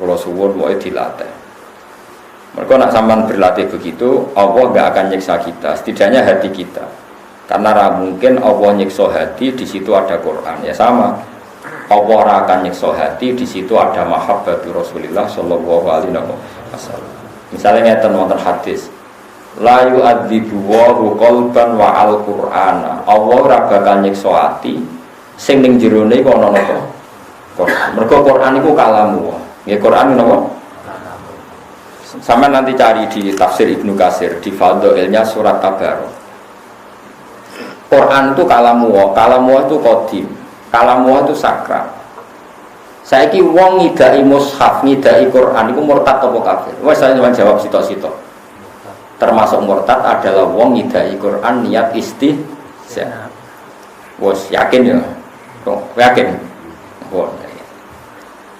Kalau suwun mau dilatih. Mereka nak sampean berlatih begitu, Allah enggak akan nyiksa kita, setidaknya hati kita. Karena mungkin Allah nyiksa hati, di situ ada Quran. Ya sama. Allah akan nyiksa hati, di situ ada mahabbatu Rasulullah sallallahu alaihi wasallam. Misalnya ngeten wonten hadis, la yu'adzibu wa qalban wa al-Qur'ana. Allah ora bakal nyiksa ati sing ning jerone iku ana napa? Quran. Mergo Quran iku kalamu. Nggih Quran napa? Sama nanti cari di tafsir Ibnu Katsir di Fadhailnya surat Tabarok. Quran itu kalamu itu qadim, kalamu itu sakral. Saiki wong ngidai mushaf, ngidai Quran iku murtad apa kafir? Wes saya cuma jawab sitok-sitok. Termasuk murtad adalah wong ngidai Quran niat istihza. Wes yakin ya? Kok yakin? Wong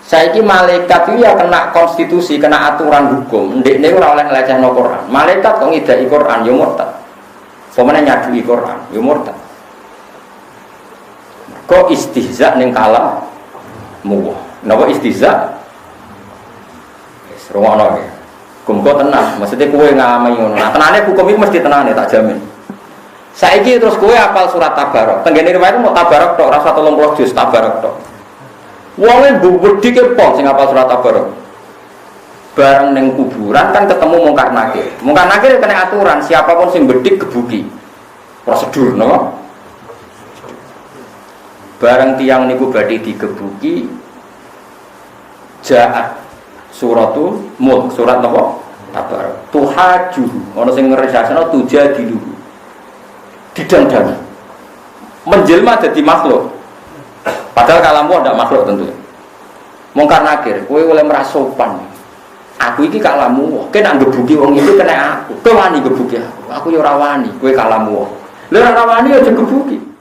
saiki malaikat itu ya kena konstitusi, kena aturan hukum. Ndekne ora oleh ngelecehno Quran. Malaikat kok ngidai Quran ya murtad. Pemene nyadui Quran ya murtad. Kok istihza ning kala muwah. Napa istihza? Wis rumono ya. Hukum kok tenang, maksudnya kowe ngamai ngono. Nah, tenane hukum iki mesti tenane tak jamin. Saiki terus kowe hafal surat Tabarok. Tenggene riwayat mau Tabarok tok, ora 30 juz Tabarok tok. Wong wedi ke pol sing apal surat Tabarok. Bareng ning kuburan kan ketemu mungkar nakir. Mungkar nakir kena aturan, siapapun sing bedik gebuki. Prosedur napa? Bareng tiang niku badhe digebuki jaat suratul mulk, surat napa? Tabarok. Tuhaju, ana sing ngresasana tujadilu. Didang-dang. Menjelma dadi makhluk. Padahal kalammu tidak makhluk tentu. Mungkar nakir, kowe oleh merasa sopan. Aku iki kalammu, kowe nak gebuki wong itu kena aku. Kowe wani gebuki aku. Aku ya ora wani, kowe kalammu. Lha ora wani aja gebuki.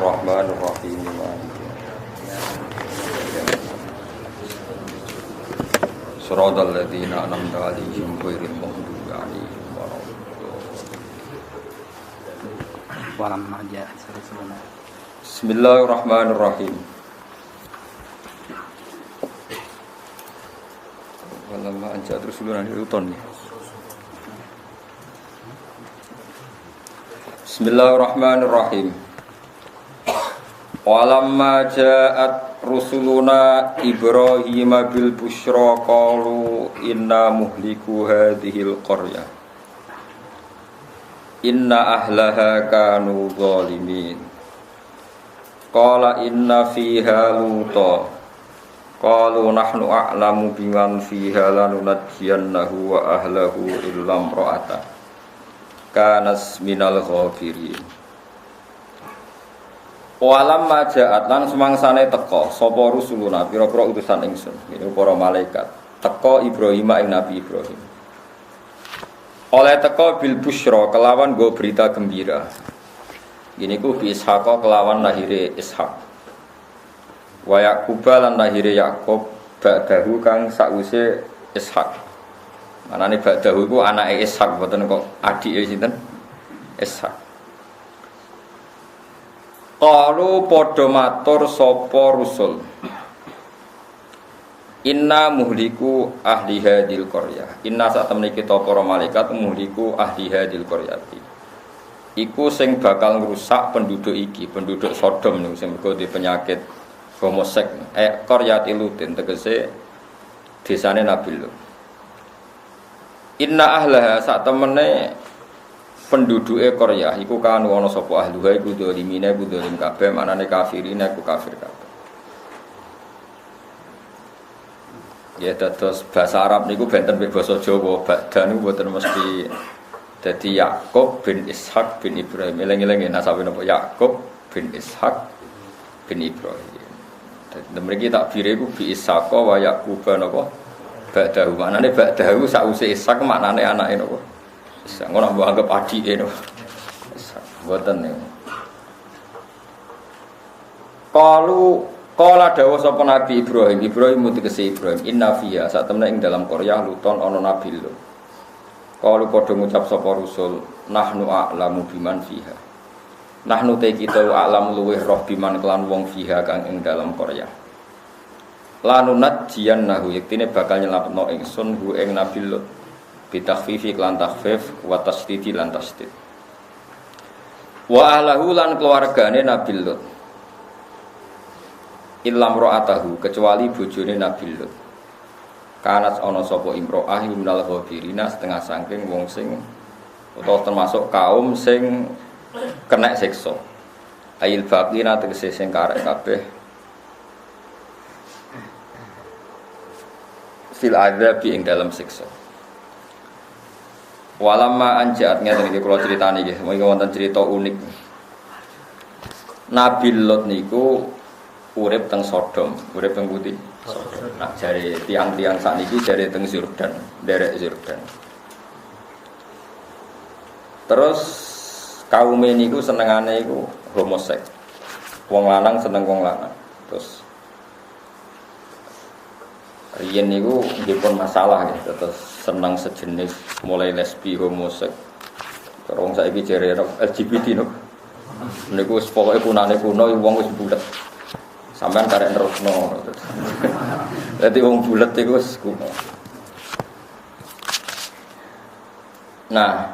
Rahmanur-Rahim. Siratal ladzina an'amta 'alaihim ghairil maghdubi 'alaihim waladdallin. Bismillahirrahmanirrahim. Walamma anja terus duluan uton. Bismillahirrahmanirrahim. Walamma ja'at rusuluna Ibrahim bil busyra qalu inna muhliku hadhil qaryah inna ahlaha kanu zalimin qala inna fiha luta qalu nahnu a'lamu biman fiha lanunajjiyannahu wa ahlahu illa imra'ata kanas minal ghafirin. Walam majaat lan semangsane teka sapa rusuluna pira-pira utusan ingsun ini para malaikat teka Ibrahim ing Nabi Ibrahim oleh teka bil busyra kelawan go berita gembira ini ku bi Ishaq kelawan lahire Ishaq wa Yaqub lan lahire Yaqub ba'dahu kang sakwise Ishaq manane ba'dahu ku anake Ishaq mboten kok adike sinten Ishaq. Qalu padha matur sapa rusul inna muhliku ahli hadil qaryah inna sak temene kita para malaikat muhliku ahli hadil qaryati iku sing bakal ngrusak penduduk iki penduduk Sodom niku sing mergo di penyakit homosek qaryati lutin tegese desane Nabi Lut inna ahlaha sak temene penduduke Korea iku kan ana sapa ahluha iku dolimine iku dolim kabeh manane kafirine iku kafir kabeh. Ya dados bahasa Arab niku benten mek basa Jawa badan niku boten mesti dadi Yakub bin Ishak bin Ibrahim. Eling-eling nasabe napa Yakub bin Ishak bin Ibrahim. Mriki takbire iku bi Ishaq wa Yaqub napa ba'dahu. Maknane ba'dahu sause Ishaq maknane anake napa? Ishaq ngono mbok anggap adike napa? Ishaq. Mboten niku. Qala dawuh sapa Nabi Ibrahim mutegese Ibrahim inna fiha sak temne ing dalam Qaryah Luton ana nabi Lut. Qalu padha ngucap sapa rusul nahnu a'lamu biman fiha. Nahnu te kita a'lam luweh roh biman kelan wong fiha kang ing dalam Qaryah. Lanunat jiannahu yektine bakal nyelapno ingsun hu ing Nabi Lut. Bitakhfifi kelan takhfif wa tasdidi lan tasdid. Wa ahlahu lan keluargane Nabi Lut. Illam ra'atahu kecuali bojone Nabi Lut. Kanat ana sapa imro'ah minal ghabirina setengah saking wong sing utawa termasuk kaum sing kena siksa. Ail baqina tegese sing karek kabeh. Fil adzab ing dalam siksa. Walamma anjat ngene iki kula critani nggih, mengki wonten cerita unik. Nabi Lut niku urip teng Sodom, urip teng putih. Nah, jare tiang-tiang sakniki jare teng Yordan, derek Yordan. Terus kaum niku senengane iku homoseks. Wong lanang seneng wong lanang. Terus riyen niku nggih pun masalah gitu, terus seneng sejenis mulai lesbi homoseks. Terus saiki jare LGBT niku. Niku wis pokoke punane kuno wong wis bulet. Sampeyan karek nerusno. Dadi wong bulet iku wis kuno. Nah,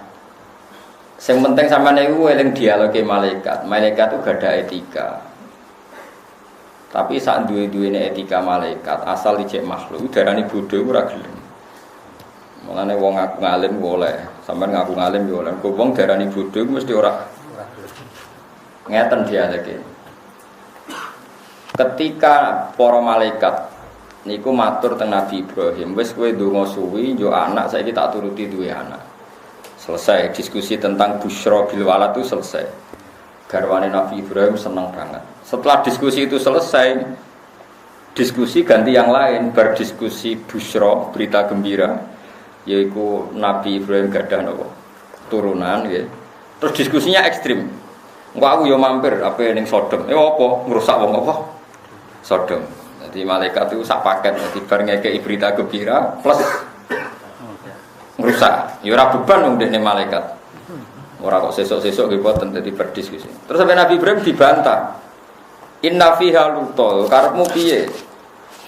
sing penting sampeyan iku eling dialoge malaikat. Malaikat itu gak ada etika. Tapi sak duwe-duwene etika malaikat, asal dicek makhluk darani bodho ora gelem. Mulane wong ngaku ngalim boleh, sampeyan ngaku ngalim yo oleh. Kok wong darani bodho mesti ora ngeten dialoge. Ketika para malaikat niku matur teng Nabi Ibrahim, wis kowe ndonga suwi yo anak saiki tak turuti duwe anak. Selesai diskusi tentang busyra bil walad itu selesai. Garwane Nabi Ibrahim senang banget. Setelah diskusi itu selesai, diskusi ganti yang lain, berdiskusi busyra, berita gembira, yaitu Nabi Ibrahim gadah napa? Turunan nggih. Terus diskusinya ekstrim. Engko aku yo mampir apa ning Sodom. Apa ngrusak wong apa? Sodom. Jadi malaikat itu sak paket, jadi bar ngekeki berita gembira plus ngrusak. Ya ora beban wong dekne malaikat. Ora kok sesuk-sesuk nggih boten dadi berdiskusi. Terus sampai Nabi Ibrahim dibantah. Inna fiha lutul, karepmu piye?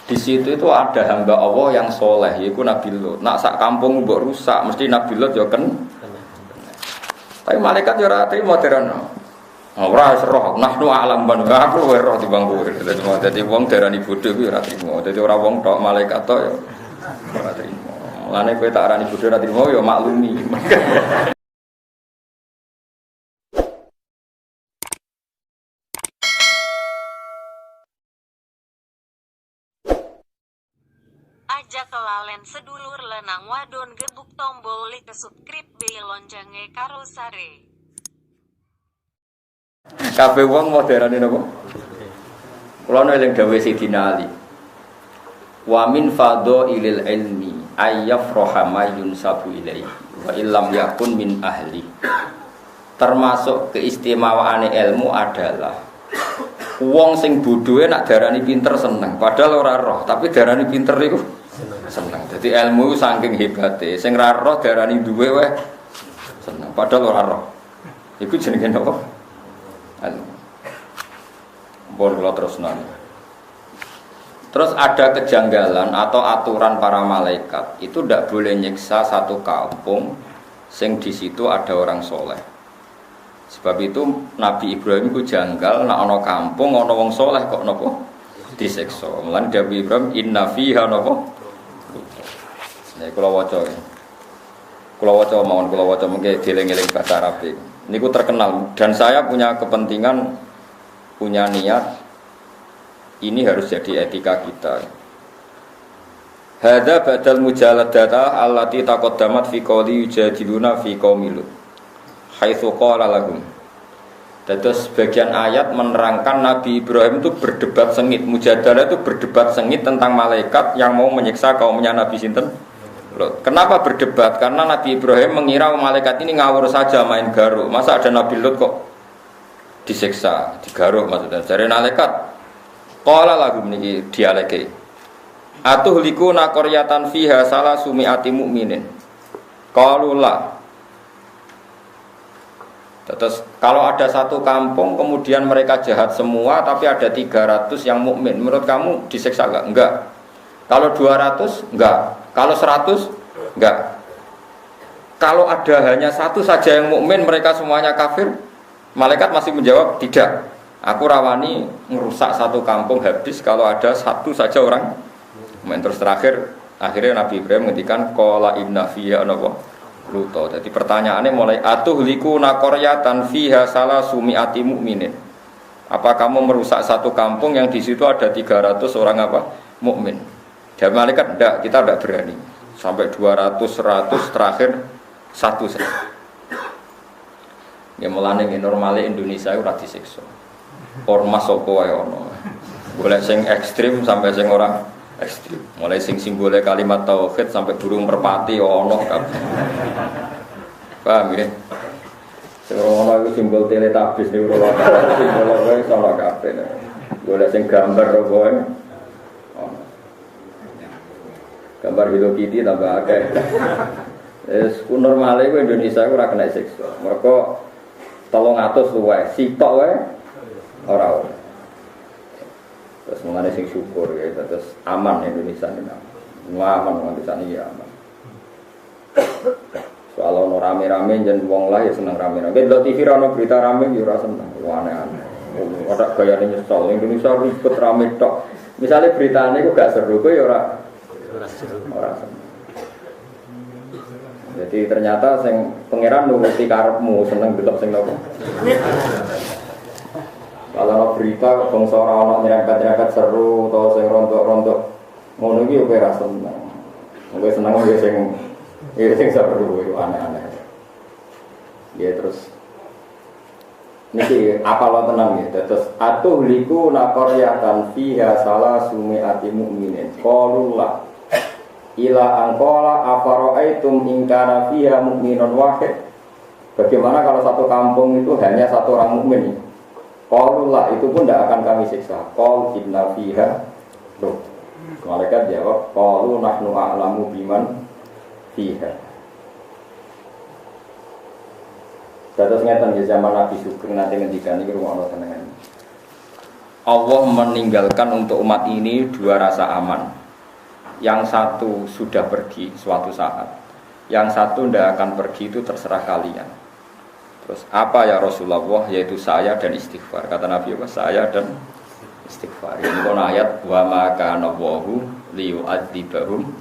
Di situ itu ada hamba Allah yang soleh, yaitu Nabi Lut. Nak sak kampung mbok rusak, mesti Nabi Lut yo ken. Tapi malaikat yo ora trimo derana. Ora roh, nahnu alam ban aku luwih roh timbang kowe. Dadi wong darani bodho kuwi ora trimo. Dadi ora wong tok malaikat tok yo ora trimo. Mulane kowe tak arani bodho ora trimo yo maklumi. Aja kelalen sedulur lenang wadon gebuk tombol like subscribe bel lonjange karo sare. Kabeh wong modern napa? Kula eling dawuh Sidina Ali. Wa min fadhailil ilmi ayyafraha ma yunsabu ilaihi wa illam yakun min ahli. Termasuk keistimewaane ilmu adalah wong sing bodhoe nak darani pinter seneng, padahal ora roh, tapi darani pinter iku seneng. Dadi ilmu saking hebate, sing ra roh darani duwe wae seneng, padahal ora roh. Iku jenenge napa? Bon kula terusna. Terus ada kejanggalan atau aturan para malaikat itu tidak boleh nyiksa satu kampung sing di situ ada orang soleh. Sebab itu Nabi Ibrahim itu janggal nak ana kampung ana wong soleh kok napa disiksa. Mulane Nabi Ibrahim inna fiha napa. Nek kula waca. Kula waca mengke dieling-eling bahasa Arab iki. Niku terkenal dan saya punya kepentingan, punya niat ini harus jadi etika kita. Hadza badal mujaladata allati taqaddamat fi qouli yujadiluna fi qaumil haitsu qala lahum. Terus sebagian ayat menerangkan Nabi Ibrahim itu berdebat sengit, mujadalah itu berdebat sengit tentang malaikat yang mau menyiksa kaumnya Nabi sinten. Kenapa berdebat? Karena Nabi Ibrahim mengira malaikat ini ngawur saja main garuk. Masa ada Nabi Lut kok disiksa, digaruk maksudnya. Dari malaikat, qala lagu niki dialeke. Atuhlikuna qaryatan fiha salah sumiati mu'minin. Qaulullah. Terus kalau ada satu kampung kemudian mereka jahat semua tapi ada 300 yang mukmin, menurut kamu disiksa enggak? Enggak. Kalau 200 enggak. Kalau 100 enggak. Kalau ada hanya satu saja yang mukmin mereka semuanya kafir, malaikat masih menjawab tidak. Aku rawani merusak satu kampung habis kalau ada satu saja orang mukmin. Terus akhirnya Nabi Ibrahim menghentikan qala inna fiya napa Luto. Jadi pertanyaannya mulai atuhliku naqaryatan fiha salah sumiati mu'minin. Apa kamu merusak satu kampung yang di situ ada 300 orang apa? Mukmin. Dan malaikat enggak, kita enggak berani. Sampai 200, 100 terakhir satu saja. Ya mulane normale Indonesia ora disiksa. Ormas apa wae ono. Boleh sing ekstrim sampai sing ora ekstrim. Mulai sing simbole kalimat tauhid sampai burung merpati ono kabeh. Paham ya? Sing ono iku simbol teletabis niku ora simbol wae salah kabeh. Boleh sing gambar wae. Ono. Gambar Hello Kitty tambah akeh. Wis normale ku Indonesia ora kena siksa. Mergo 300 luwih, sitok wae ora. Terus mengenai sing syukur ya, terus aman Indonesia ini aman nganti sani ya aman. Soal ono rame-rame jen wong lah ya seneng rame-rame. Di TV ono berita rame ya ora seneng, aneh-aneh. Ada gayane nyesel Indonesia ribet rame tok. Misalnya beritane kok gak seru kok ya ora seneng. Jadi ternyata sing pangeran nuruti karepmu seneng delok sing nopo. Kalau berita bangsa orang nyerempet-nyerempet seru atau sing rontok-rontok ngono iki yo ora seneng. Wong seneng yo sing seru yo aneh-aneh. Ya terus niki apal tenan ya. Terus atuhliku naqaryatan fiha salah sumiati mu'minin. Qaulullah ila anqala afara'aitum in kana fiha mu'minun wahid. Bagaimana kalau satu kampung itu hanya satu orang mukmin? Qaulullah itu pun tidak akan kami siksa. Qaul inna fiha loh. Malaikat jawab qaulu nahnu a'lamu biman fiha. Terus ngeten di zaman Nabi Sugeng nanti ngendikan iki rumono tenan. Allah meninggalkan untuk umat ini dua rasa aman. Yang satu sudah pergi suatu saat. Yang satu tidak akan pergi itu terserah kalian. Terus apa ya Rasulullah, yaitu saya dan istighfar. Kata Nabi apa? Saya dan istighfar. Ini kan ayat wa ma kana Allahu liyu'adzibahum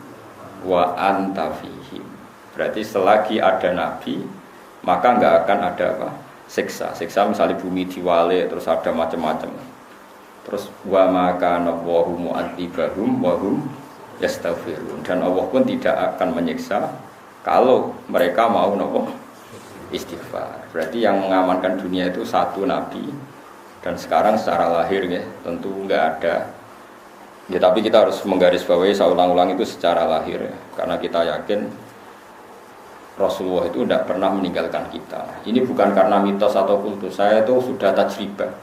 wa anta fihim. Berarti selagi ada nabi, maka enggak akan ada apa? Siksa. Siksa misalnya bumi diwale terus ada macam-macam. Terus wa ma kana Allahu mu'adzibahum wa hum yastaghfirun. Dan Allah pun tidak akan menyiksa kalau mereka mau nopo istighfar. Berarti yang mengamankan dunia itu satu nabi. Dan sekarang secara lahir ya tentu enggak ada. Ya tapi kita harus menggarisbawahi saya ulang-ulang itu secara lahir ya. Karena kita yakin Rasulullah itu tidak pernah meninggalkan kita. Ini bukan karena mitos atau kultus. Saya itu sudah tajribah.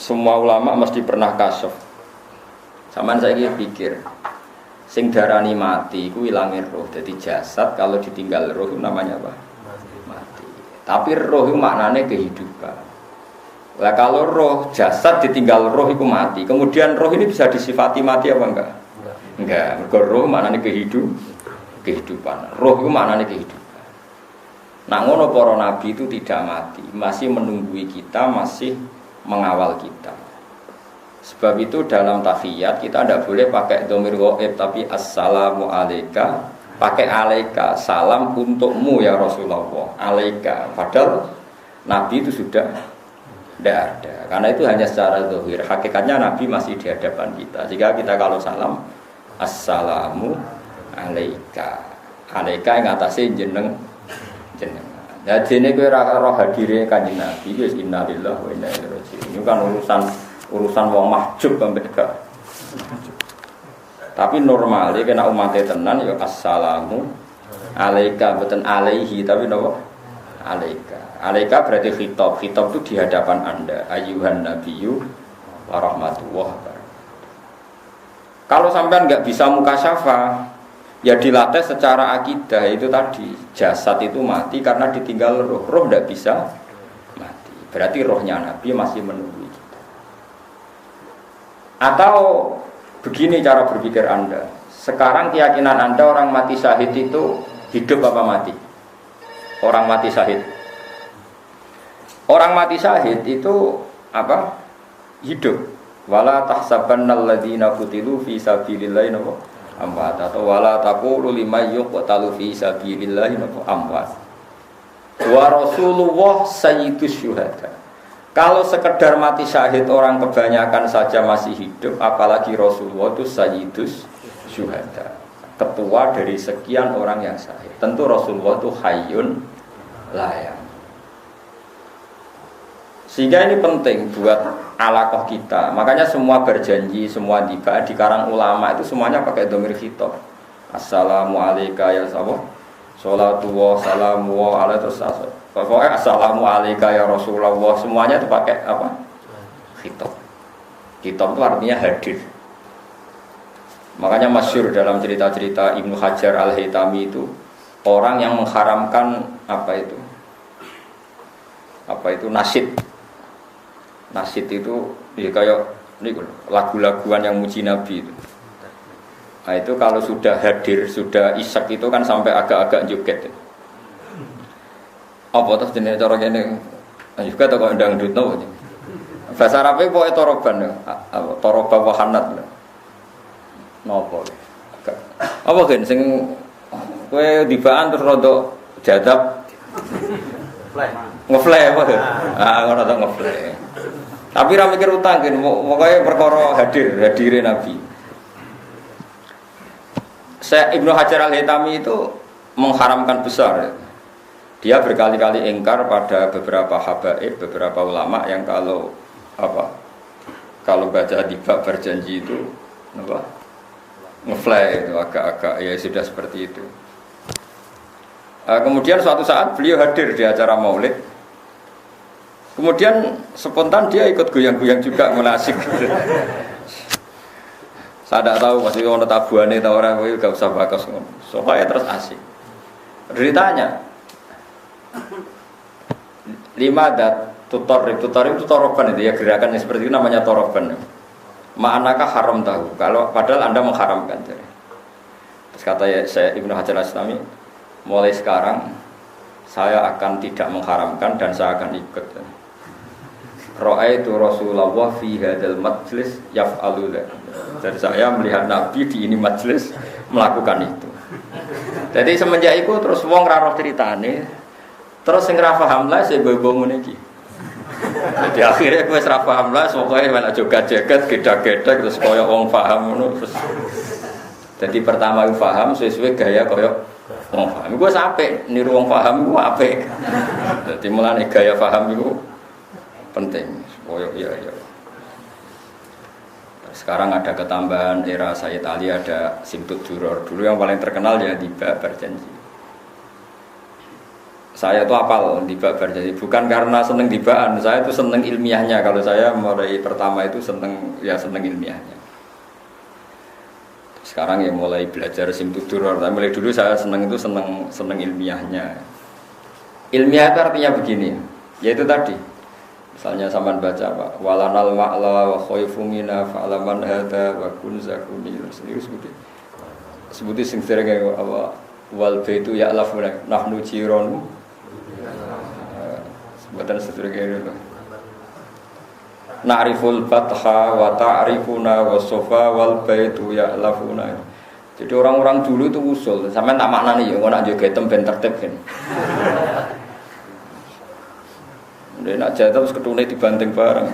Semua ulama mesti pernah kasyaf. Saman saya pikir sing darani mati ku ilangin roh. Jadi jasad kalau ditinggal roh itu namanya apa? Mati. Tapi roh itu maknanya kehidupan. Lah kalau roh jasad ditinggal roh itu mati. Kemudian roh ini bisa disifati mati apa enggak? Enggak. Mergo roh maknanya kehidupan. Roh itu maknanya kehidupan. Nah ngono para nabi itu tidak mati, masih menunggui kita, masih mengawal kita. Sebab itu dalam tahiyat kita tidak boleh pakai dhamir ghaib tapi assalamu alayka, pakai alaika, salam untukmu ya Rasulullah, alaika. Padahal nabi itu sudah tidak ada. Karena itu hanya secara zahir. Hakikatnya nabi masih di hadapan kita. Jika kita kalau salam assalamu alaika, alaika yang atasnya jeneng. Nah, dene kowe ora roh hadire Kanjeng Nabi wis innalillahi wa inna ilaihi raji'un. Itu kan urusan wong mahjub ambek gak. Tapi normalnya kena umatnya tenan ya assalamu alaika bukan alaihi tapi napa alaika. Alaika berarti khitab. Khitab itu di hadapan Anda. Ayyuhan nabiyyu wa rahmatullah. Kalau sampean enggak bisa mukasyafah, ya dilatih secara akidah itu tadi. Jasad itu mati karena ditinggal roh. Roh enggak bisa mati. Berarti rohnya Nabi masih menunggu kita. Atau begini cara berpikir Anda. Sekarang keyakinan Anda orang mati syahid itu hidup apa mati? Orang mati syahid. Orang mati syahid itu apa? Hidup. Wala tahsabannal ladzina qutilu fi sabilillahi amwat atau wala taqulu liman yuqtalu fi sabilillahi amwat. Wa Rasulullah sayyidus syuhada. Kalau sekedar mati syahid orang kebanyakan saja masih hidup, apalagi Rasulullah itu sayyidus syuhada, ketua dari sekian orang yang syahid. Tentu Rasulullah itu hayyun layam. Sehingga ini penting buat alaqah kita. Makanya semua berjanji, semua di karang ulama itu semuanya pakai dhamir khitab. Assalamu alayka ya sawah. Sholatu wa salamu wa ala terus. Pokoknya assalamu alayka ya Rasulullah. Semuanya itu pakai apa? Khitab. Khitab itu artinya hadir. Makanya masyhur dalam cerita-cerita Ibnu Hajar Al-Haytami itu orang yang mengharamkan apa itu nasyid. Nasyid itu ya kayak lagu-laguan yang muji Nabi itu. Nah itu kalau sudah hadir, sudah isak itu kan sampai agak-agak joget. Apa terus jenis cara ini? Juga tak kau ndang dut no. Bahasa Arabnya boleh toroban, toroba wahanat. Nopo. Apa kan? Sing kue dibaan terus rodok jadab. Ngeflay apa? Rodok ngeflay. Tapi ra mikir utang kan, pokoknya perkara hadirin Nabi. Ibnu Hajar Al-Haytami itu mengharamkan besar. Dia berkali-kali ingkar pada beberapa habaib, beberapa ulama yang kalau baca tiba berjanji itu ngeflay itu agak-agak ya sudah seperti itu. Kemudian suatu saat beliau hadir di acara Maulid. Kemudian spontan dia ikut goyang-goyang juga menasik. Saya tidak tahu pasti orang tabuannya tahu orang itu gak usah bakas. Soalnya terus asik. Ditanya 5 dat tutorib itu toroban itu ya gerakan yang seperti itu namanya toroban. Ma'anakah haram tahu? Kalau padahal Anda mengharamkan. Terus kata saya Ibnu Hajar Al-Haytami, mulai sekarang saya akan tidak mengharamkan dan saya akan ikut. Ra'aitu Rasulullah fi hadzal majlis yaf'alu. Jadi saya melihat Nabi di ini majlis melakukan itu. Jadi semenjak itu terus wong ra roh critane, terus sing ra paham lah sing bobo ngene iki. Jadi akhirnya gue ra paham lah, pokoke melok joget-joget, gedak-gedak terus koyo wong paham ngono terus. Jadi pertama gue paham, sesuai gaya koyo wong paham. Gue sampai niru wong paham gue apik. Jadi mulane gaya paham itu penting. Koyo iya. Sekarang ada ketambahan era Sayyid Ali, ada Simtud Duror. Dulu yang paling terkenal ya Tiba Berjanji. Saya tuh apal Tiba Berjanji bukan karena seneng tibaan, saya tuh seneng ilmiahnya. Kalau saya mulai pertama itu seneng ilmiahnya. Sekarang ya mulai belajar Simtud Duror. Tapi mulai dulu saya seneng ilmiahnya. Ilmiah itu artinya begini, yaitu tadi. Misalnya sampean baca apa? Walanal ma'la wa khaifu mina fa'laman hada wa kun zakuni. Sebuti sing sering apa wal baitu ya'lafuna nahnu jironu. Sebutan seterusnya itu. Na'riful fatha wa ta'rifuna wa sofa wal baitu ya'lafuna. Jadi orang-orang dulu itu usul. Sampean tak maknani ya ngono jogetem ben tertib kan. Dia nak jatuh terus ketune dibanting bareng.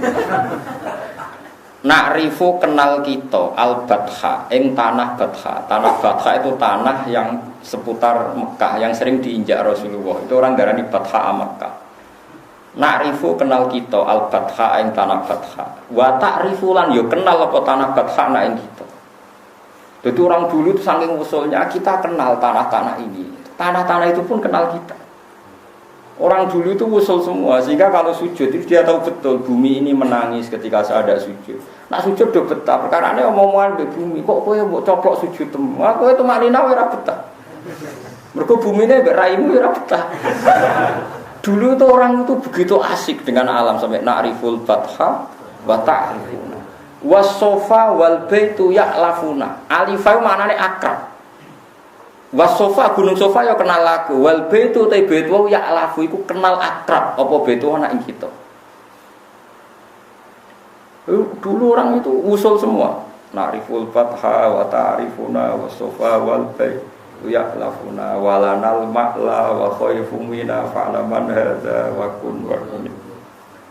Na'rifu kenal kita al-Batha ing tanah Batha. Tanah Batha itu tanah yang seputar Mekah yang sering diinjak Rasulullah. Itu orang darani Batha Mekah. Na'rifu kenal kita al-Batha ing tanah Batha. Wa ta'rifu lan yo kenal apa tanah Batha na ing kita. Jadi orang dulu itu saking usulnya kita kenal tanah-tanah ini. Tanah-tanah itu pun kenal kita. Orang dulu itu usul semua, sehingga kalau sujud itu dia tahu betul bumi ini menangis ketika saya ada sujud. Nak sujud do betah, perkara ini omong-omongan be bumi. Kok kowe mbok coplok sujud temu? Kowe itu maknina ora betah. Mergo bumine mbek raimu ora betah. Dulu itu orang itu begitu asik dengan alam sampai na'riful fatha wa ta'rifuna. Was-sofa wal baitu ya'lafuna. Alifah maknane akrab. Wasofa gunung sofa ya kenal aku, wal baitu ta baitu ya alafu iku kenal akrab apa baitu ana ing kita. Dulu orang itu usul semua. Na'riful fatha wa ta'rifuna wasofa wal baitu ya alafuna walanal ma'la wa khaifu mina fa'laman hadza wa kun wa kun.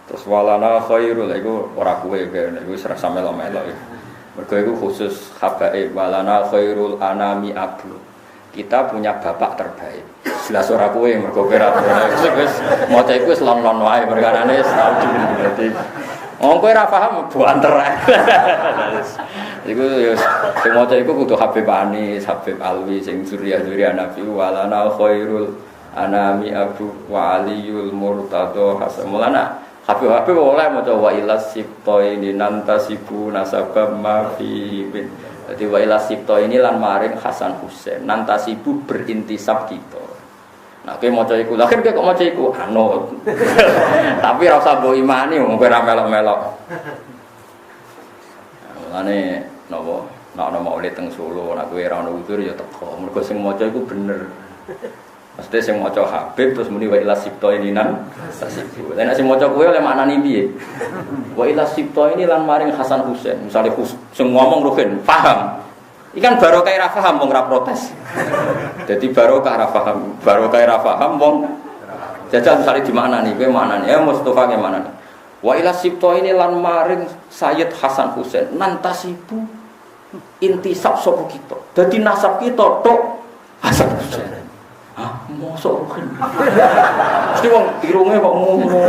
Terus walana khairul iku ora kowe kene iku ora samelo-melo. Mergo iku khusus habaib walana khairul anami abu. Kita punya bapak terbaik. Jelas ora kowe mergo ora wis maca iku wis lon-lon wae perkarane tau dadi. Wong kowe ora paham buanter ae. Iku ya sing maca iku kudu Habib Anis, Habib Alwi sing zuriya-zuriya Nabi walana khairul anami abu wa aliyul murtado hasan. Mulana Habib-habib oleh maca wa ilas sibtaini nantasibu nasabam ma fi bin. Jadi wa ila sibto ini lan maring Hasan Husain nantasibu berintisab kita. Nah kowe maca iku, lha kan kowe kok maca iku anut. Tapi ora usah mbok imani wong kowe ora melok-melok. Mulane napa nek ana maulid teng Solo nek kowe ora ono udzur ya teko. Mergo sing maca iku bener. Mesti sing maca Habib terus muni wa ila sibto ini nantasibu. Lah nek sing maca kowe oleh maknane piye? Wa ila sibto ini lan maring Hasan Husain. Misale sing ngomong Ruhin paham. Ikan barokah ra paham wong ra protes. Dadi barokah ra paham, barokah ra paham wong jajal misale di maknani, kowe maknani ya Mustofa ke maknani. Wa ila sibto ini lan maring Sayyid Hasan Husain nantasibu intisab sapa kita. Dadi nasab kita tok Hasan Husain. Ah, mosok Ruhin. Mesti wong irunge kok ngono.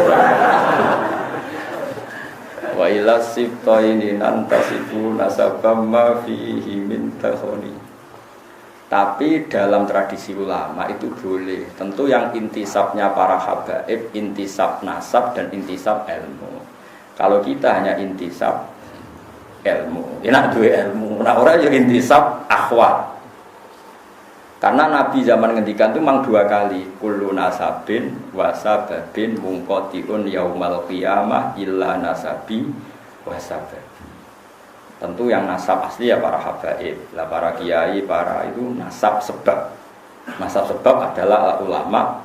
Wa ila sibtaini nantasibu nasabam ma fihi min takhoni. Tapi dalam tradisi ulama itu boleh. Tentu yang intisabnya para habaib, intisab nasab dan intisab ilmu. Kalau kita hanya intisab ilmu, enak dua ilmu. Nah orang yang intisab akhwat. Karena Nabi zaman ngendikan itu memang dua kali kullu nasabin wasababin mungqatiun yaumal qiyamah illa nasabi wasababi. Tentu yang nasab asli ya para habaib, lah para kiai, para itu nasab sebab. Nasab sebab adalah ulama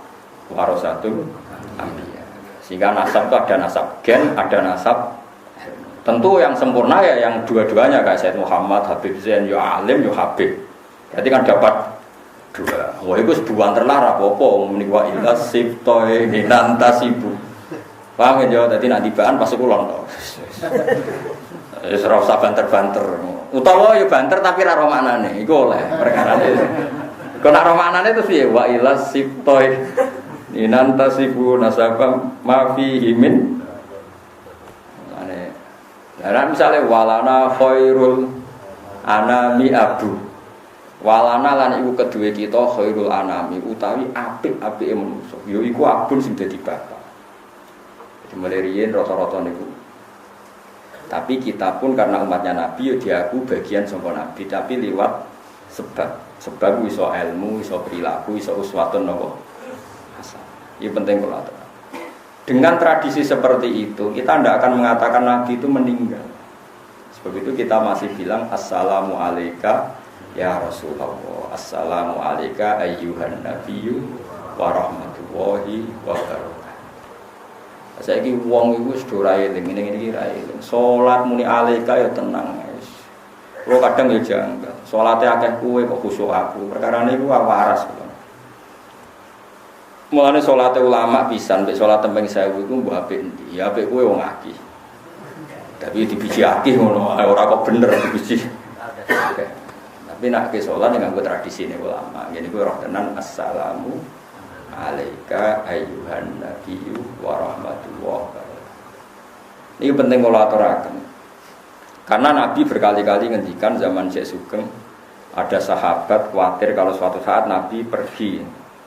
warasatul anbiya. Sehingga nasab itu ada nasab gen, ada nasab. Tentu yang sempurna ya yang dua-duanya kayak Sayyid Muhammad, Habib Zain, ya alim, ya habib. Berarti kan dapat dua. Wah itu sebuah terlarang apa-apa menikwa ilah sibtoy nantasibu. Paham ya? Jadi nak tibaan pas kulon toh. Ora usah banter-banter. Utawa ya banter tapi ra ro maknane. Iku oleh perkarane. Kok nak ro maknane terus piye? Wa ilah sibtoy nantasibu nasabam ma fihi min. Nah, misalnya walana khairul anami abu. Walana lan iku kedue kita khairul anami utawi apik-apike manusa. Ya iku abun sing dadi bapak. Jadi mulai riyen rata-rata niku. Tapi kita pun karena umatnya Nabi ya diaku bagian saka Nabi tapi liwat sebab. Sebab iso ilmu, iso perilaku, iso uswatun napa. Ini penting kula aturaken. Dengan tradisi seperti itu, kita tidak akan mengatakan Nabi itu meninggal. Sebab itu kita masih bilang assalamu alayka ya Rasulullah, assalamu alayka ayyuhan nabiyyu wa rahmatullahi wa barakatuh. Saiki wong iku wis do ra eling ngene iki ra eling. Salat muni alayka ya tenang wis. Kulo kadang ya janggal. Salate akeh kowe kok khusyuk aku. Perkarane iku waras. Mulane salate ulama pisan mek salat tembeng 1000 iku mbok apik endi? Ya apik kowe wong akeh. Tapi dibiji akeh ngono, ora kok bener dibiji. Oke. Tapi nak ke salat nganggo tradisi ne ulama. Ngene kuwi roh tenan assalamu alaika ayyuhan nabiyyu wa rahmatullahi wa barakatuh. Ini penting kula aturaken. Karena Nabi berkali-kali ngendikan zaman Syekh Sugeng ada sahabat khawatir kalau suatu saat Nabi pergi.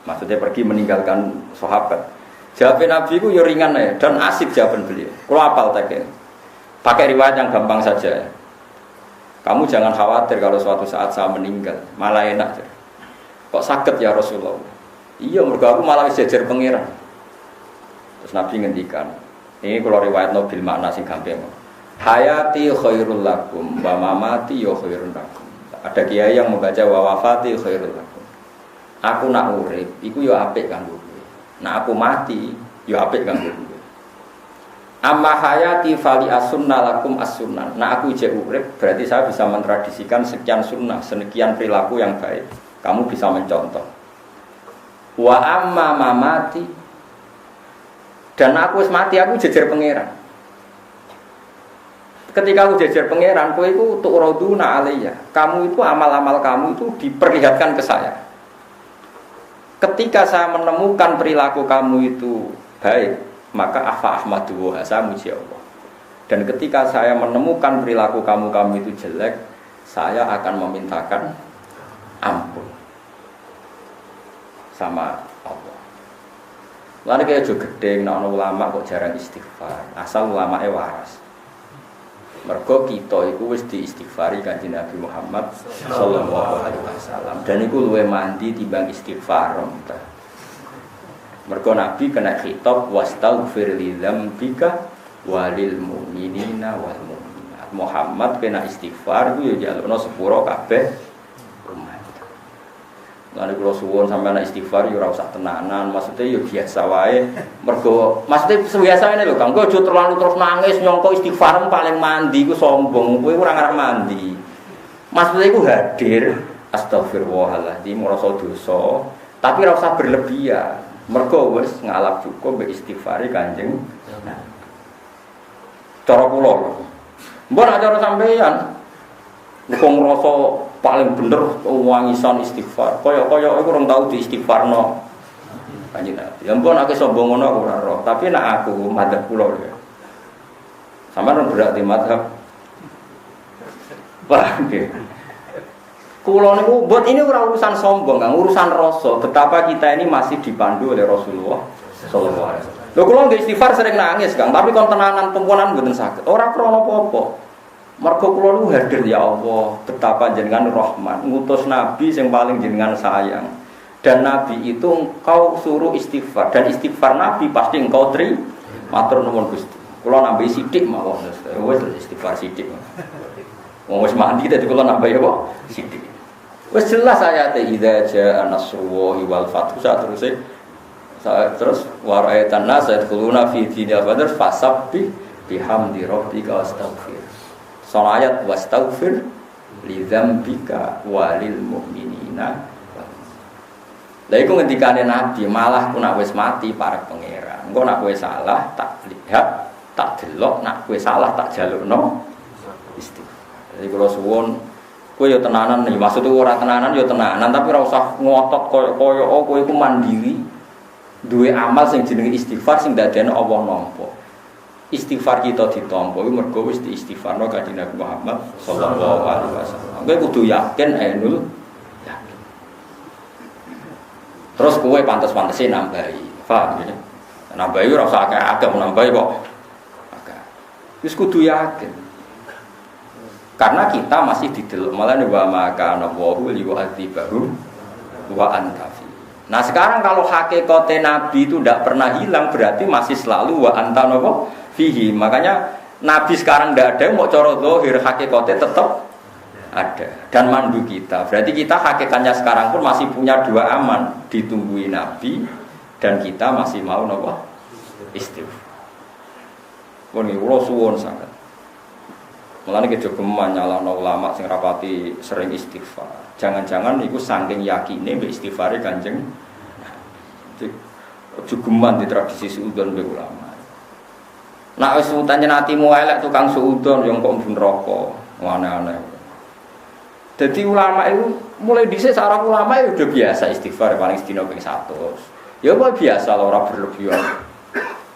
Maksudnya pergi meninggalkan sahabat. Jawaban Nabi itu ya ringan ya dan asik jawaban beliau. Kalau apal tekin. Pakai riwayat yang gampang saja. Kamu jangan khawatir kalau suatu saat saya meninggal, malah enak. Kok sakit ya Rasulullah? Iya, mergo aku malah jejer pangeran. Terus Nabi ngendikan, ini kalau riwayat Nabil makna sing gampang. Hayati khairul lakum wa mamati ya khairun lakum. Ada kiai yang membaca wa wafati khairul lakum. Aku nak urip, iku ya apik kanggo kowe. Nak aku mati, ya apik kanggo kowe. Amma hayati fali as-sunnah lakum as-sunnah. Nah aku ijek urip berarti saya bisa mentradisikan sekian sunnah, sekian perilaku yang baik. Kamu bisa mencontoh. Wa amma mamati. Dan aku wis mati aku jejer pangeran. Ketika aku jejer pangeran, kowe iku tu'raduna alayya. Kamu itu amal-amal kamu itu diperlihatkan ke saya. Ketika saya menemukan perilaku kamu itu baik, maka afa ahmadu wa saya muji Allah. Dan ketika saya menemukan perilaku kamu itu jelek, saya akan memintakan ampun sama Allah. Lalu kayak juga gede, nak ulama kok jarang istighfar. Asal ulama waras. Mergo kita itu wis diistighfari Kanjeng Nabi Muhammad sallallahu alaihi wasallam. Dan iku luwih mandi timbang istighfar. Mergo Nabi kena khitab wastaghfir li dzambika walil mu'minina wal mu'minat. Muhammad kena istighfar ku ya jalukno sepuro kabeh umat. Lan kula suwun sampeyan istighfar ya ora usah tenanan, maksudnya ya biasa wae. Mergo maksudnya biasa ngene lho, Kang, kowe aja terlalu terus nangis nyongko istighfar paling mandi ku sombong, kowe ora ngarep mandi. Maksudnya iku hadir astagfirullahaladzim ngrasa dosa, tapi ora usah berlebihan. Mergo wis ngalap cukup mbek istighfari Kanjeng. Nah. Cara kula. Mbok nek cara sampeyan kok ngrasa paling bener wangisan istighfar. Kaya-kaya iku urung tau diistighfarno Kanjeng Nabi. Ya mbok nek sombong ngono ora roh, tapi nek aku madzhab kula lho. Sampeyan berarti madzhab. Wah, nggih. Kulo niku buat ini urusan sombong, Kang, urusan rasa. Betapa kita ini masih dipandu oleh Rasulullah sallallahu alaihi wasallam. Lho kulo nggih istighfar sering nangis, Kang, tapi kon tenanan tumpunan mboten saged. Ora krana apa-apa. Mergo kulo niku hadir ya Allah, betapa jenengan rahman, ngutus nabi sing paling jenengan sayang. Dan nabi itu engkau suruh istighfar dan istighfar nabi pasti engkau terima. Matur nuwun Gusti. Kulo nambahi sithik mawon. Wis istighfar sithik. Wong wis mandi dadi kulo nambahi apa? Sithik. Wes jelas ayat idza jaa nasrullahi wal fathu terus wa ra'aitan nas yadkhuluna fi dinil badr fasabbih bihamdi rabbika wastaghfir. Soal ayat wastaghfir li dzambika walil mu'minina. Lah iku ngendikane Nabi, malah ku nek wis mati parek pangeran. Engko nek kowe salah tak lihat, tak delok, nek kowe salah tak jalukno istighfar. Jadi kula suwun kowe yo tenanan nih, maksudnya ora tenanan yo tenanan, tapi ora usah ngotot koyo kowe iku mandiri. Duwe amal sing jenenge istighfar sing dadekno Allah nampa. Istighfar kita ditampa iku mergo wis diistighfarno Kanjeng Nabi Muhammad sallallahu alaihi wasallam. Kowe kudu yakin ainul yakin. Terus kowe pantes-pantese nambahi. Paham ya? Nambahi ora usah akeh-akeh nambahi kok. Akeh. Wis kudu yakin. Karena kita masih di dalam malah wa maka nawahu liwa'adzibahum wa antafi. Nah sekarang kalau hakikate Nabi itu tidak pernah hilang berarti masih selalu wa antanowo fihi. Makanya Nabi sekarang tidak ada, mau cara zahir hakikate tetap ada dan mandu kita. Berarti kita hakikatnya sekarang pun masih punya dua aman, ditungguin Nabi dan kita masih mau nopo istighfar. Pun kula suwun sangat. Mulane kejogeman nyalahno ulama sing rapati sering istighfar. Jangan-jangan iku saking yakine mbek istighfare Kanjeng. Jogeman di tradisi suudon mbek ulama. Nak wis utane atimu elek tukang suudon yo kok mlebu neraka. Aneh-aneh. Jadi ulama itu mulai dhisik sarah ulama itu udah biasa istighfar paling sedina ping 100. Ya kok biasa ora berlebihan.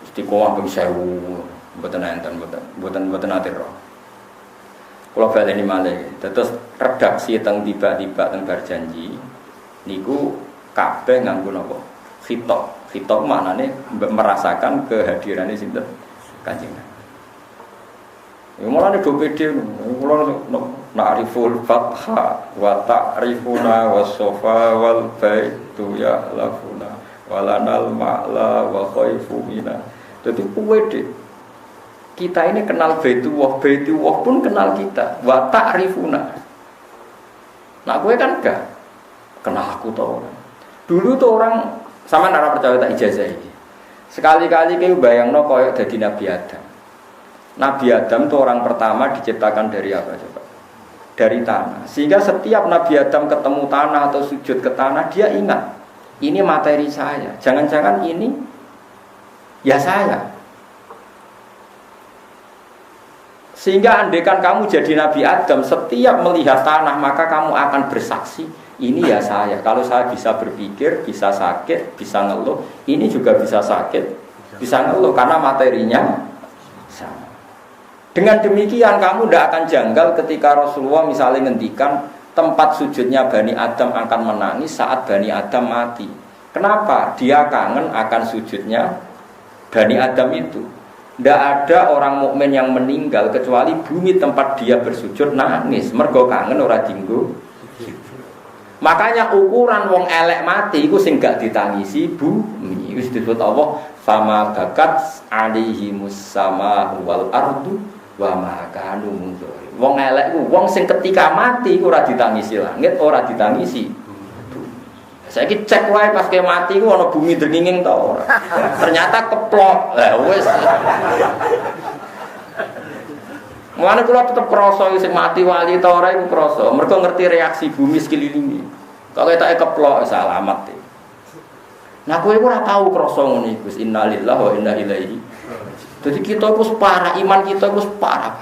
Istiqomah ping 1000. Mboten enten mboten ate ro. Kula baleni malih. Terus redaksi teng tiba-tiba teng bar janji niku kabeh nganggo napa? Khitab. Khitab maknane merasakan kehadirannya sinten? Kanjeng. Ya mulane do pede kula na'riful fatha wa ta'rifuna was-safa wal baitu ya lafuna walanal ma'la wa khaifu mina. Dadi pede. Kita ini kenal Baitullah pun kenal kita. Wa ta'rifuna. Nah kowe kan enggak kenal aku to. Dulu tuh orang sama nara percaya tak ijazah ini. Sekali-kali kowe bayangno koyo dadi Nabi Adam. Nabi Adam itu orang pertama diciptakan dari apa coba? Dari tanah. Sehingga setiap Nabi Adam ketemu tanah atau sujud ke tanah, dia ingat, ini materi saya. Jangan-jangan ini ya saya. Sehingga andaikan kamu jadi Nabi Adam, setiap melihat tanah maka kamu akan bersaksi, ini ya saya. Kalau saya bisa berpikir, bisa sakit, bisa ngeluh, ini juga bisa sakit, bisa ngeluh karena materinya sama. Dengan demikian kamu tidak akan janggal ketika Rasulullah misalnya ngendikan tempat sujudnya Bani Adam akan menangis saat Bani Adam mati. Kenapa? Dia kangen akan sujudnya Bani Adam itu. Tidak ada orang mukmin yang meninggal kecuali bumi tempat dia bersujud nangis. Mergo kangen ora dinggo. Makanya ukuran wong elek mati iku sing gak ditangisi bumi. Wis disebut Allah fama bakat alaihimus sama wal ardu wa ma kanu munzur. Wong elek ku wong sing ketika mati ora ditangisi langit, ora ditangisi bumi. Saiki cek wae pas ke mati ku ana bumi drenginging ta ora. Ternyata keplok. Lah wis. Mulane kula tetep krasa sing mati wali ta ora iku krasa. Mergo ngerti reaksi bumi sekelilingi. Kalau kita keplok salamat. Nah kowe ora tau krasa ngono iku. Innalillahi wa inna ilaihi. Jadi kita itu parah, iman kita itu parah.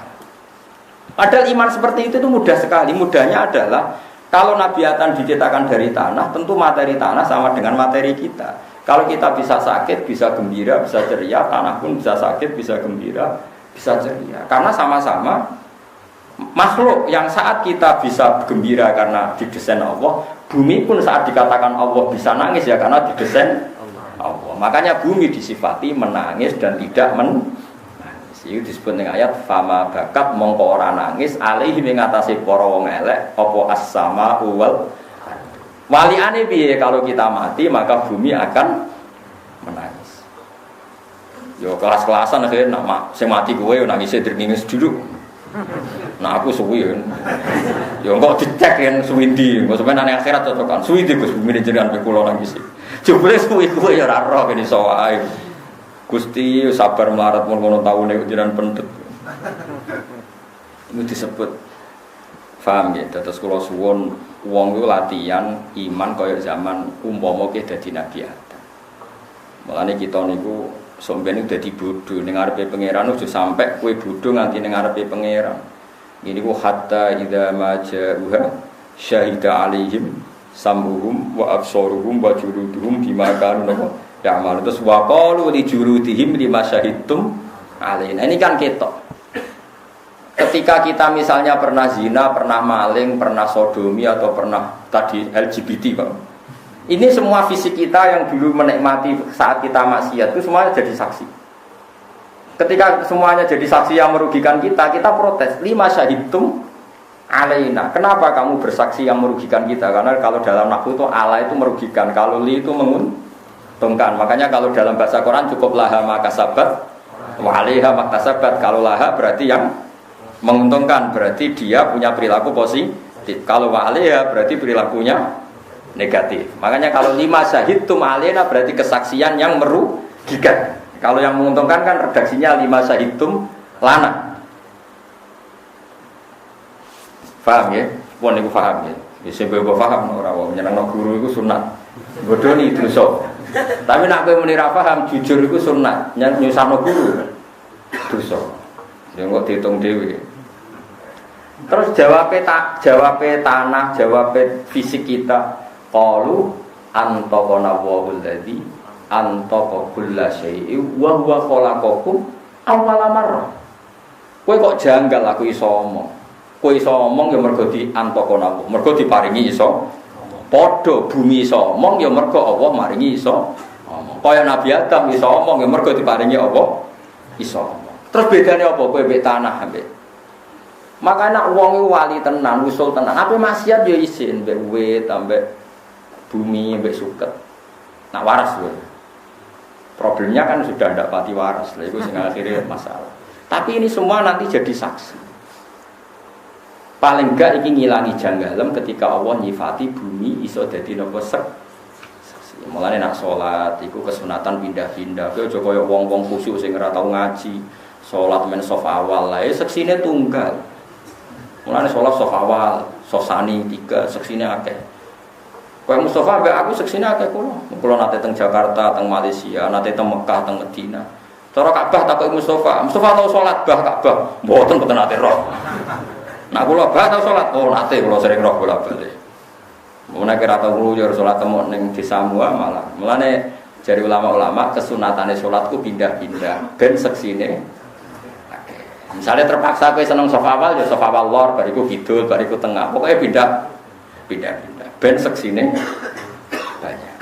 Padahal iman seperti itu mudah sekali. Mudahnya adalah kalau Nabi Adam diciptakan dari tanah, tentu materi tanah sama dengan materi kita. Kalau kita bisa sakit, bisa gembira, bisa ceria, tanah pun bisa sakit, bisa gembira, bisa ceria. Karena sama-sama makhluk yang saat kita bisa gembira karena didesain Allah, bumi pun saat dikatakan Allah bisa nangis ya karena didesain Allah. Makanya bumi disifati menangis dan tidak menangis. Itu disebut dengan ayat fama bakat mongko ora nangis alaihi ing atase para wong elek apa as-sama wal waliane piye kalau kita mati maka bumi akan menangis. Yo kelas-kelasan akhirnya nak sing mati kowe yo nangis drengingis dulu. Nah aku suwi yo kok dicek yen suwindi, kok sampeyan nang akhirat cocokan. Suwindi Gus bumi jenengan pe kula nangis. Jebule suwi kowe ya ora roh ben iso wae. Gusti sabar melarat mun ngono taune jenengan pendet. Itu disebut paham ya. Terus kula suwun wong iku latihan iman kaya zaman umpama ke dadi Nabi Adam. Mulane kita niku sampeyan dadi bodho ning ngarepe pangeran aja sampe kowe bodho nganti ning ngarepe pangeran. Ini ku hatta idza maja'uha syahida alaihim sambuhum wa absaruhum wa juluduhum bima kanu ya'mal. Terus wa qalu li juludihim lima syahidtum alaina. Ini kan ketok. Ketika kita misalnya pernah zina, pernah maling, pernah sodomi atau pernah tadi LGBT Pak. Ini semua fisik kita yang dulu menikmati saat kita maksiat itu semuanya jadi saksi. Ketika semuanya jadi saksi yang merugikan kita, kita protes. Lima syahidtum alaina. Kenapa kamu bersaksi yang merugikan kita? Karena kalau dalam nahwu itu ala itu merugikan, kalau li itu menguntungkan. Makanya kalau dalam bahasa Quran cukup laha makasabat wa 'alaiha maktasabat. Kalau laha berarti yang menguntungkan, berarti dia punya perilaku positif. Kalau wa 'alaiha berarti perilakunya negatif. Makanya kalau lima syahidtum alaina berarti kesaksian yang merugikan. Kalau yang menguntungkan kan redaksinya lima syahidtum lana. Paham ya? Pun niku paham ya. Wis mbok paham ora wae nyenengno guru iku sunat. Bodoni dosa. Tapi nek kowe muni ra paham jujur iku sunat, nyusahno guru. dosa. Ya kok dihitung dhewe. Terus jawabe tanah, jawabe fisik kita. Qalu antaqana wa'ul ladzi antaqa kulla syai'in wa huwa khalaqakum awwala marrah. Kowe kok janggal aku iso omong. Kowe iso omong ya mergo di antaqana, mergo diparingi iso. Padha bumi iso omong ya mergo Allah maringi iso omong. Kaya Nabi Adam iso omong ya mergo diparingi apa? Iso omong. Terus bedane apa kowe mbek tanah mbek? Maka nek wong wali tenan, usul tenan, ape maksiat ya isin mbek wit, mbek bumi, mbek suket. Nak waras kowe. Problemnya kan sudah ndak pati waras, lha iku sing akhirnya masalah. Tapi ini semua nanti jadi saksi. Paling enggak iki ngilangi janggalem ketika Allah nyifati bumi iso dadi napa saksi. Mulane nak salat iku kesunatan pindah-pindah. Kowe aja kaya wong-wong khusyuk sing ora tau ngaji. Salat men saf awal lae seksine tunggal. Mulane salat saf awal, sosani 3, seksine akeh. Kaya Mustafa mbek aku seksine akeh kula. Kula nate teng Jakarta, teng Malaysia, nate teng Mekah, teng Madinah. Cara Ka'bah takoki Mustafa tau salat bah Ka'bah? Mboten nate roh. Nah kula bah tau salat, oh nate kula sering roh bolak-balik. Mun nek ora tau ngluyur salat temu ning desa mua malah. Mulane jari ulama-ulama kesunatane salatku pindah-pindah ben seksine. Misalnya terpaksa kowe seneng saf awal ya saf awal lor, bariku kidul, bariku tengah. Pokoknya pindah. Ben seksine banyak.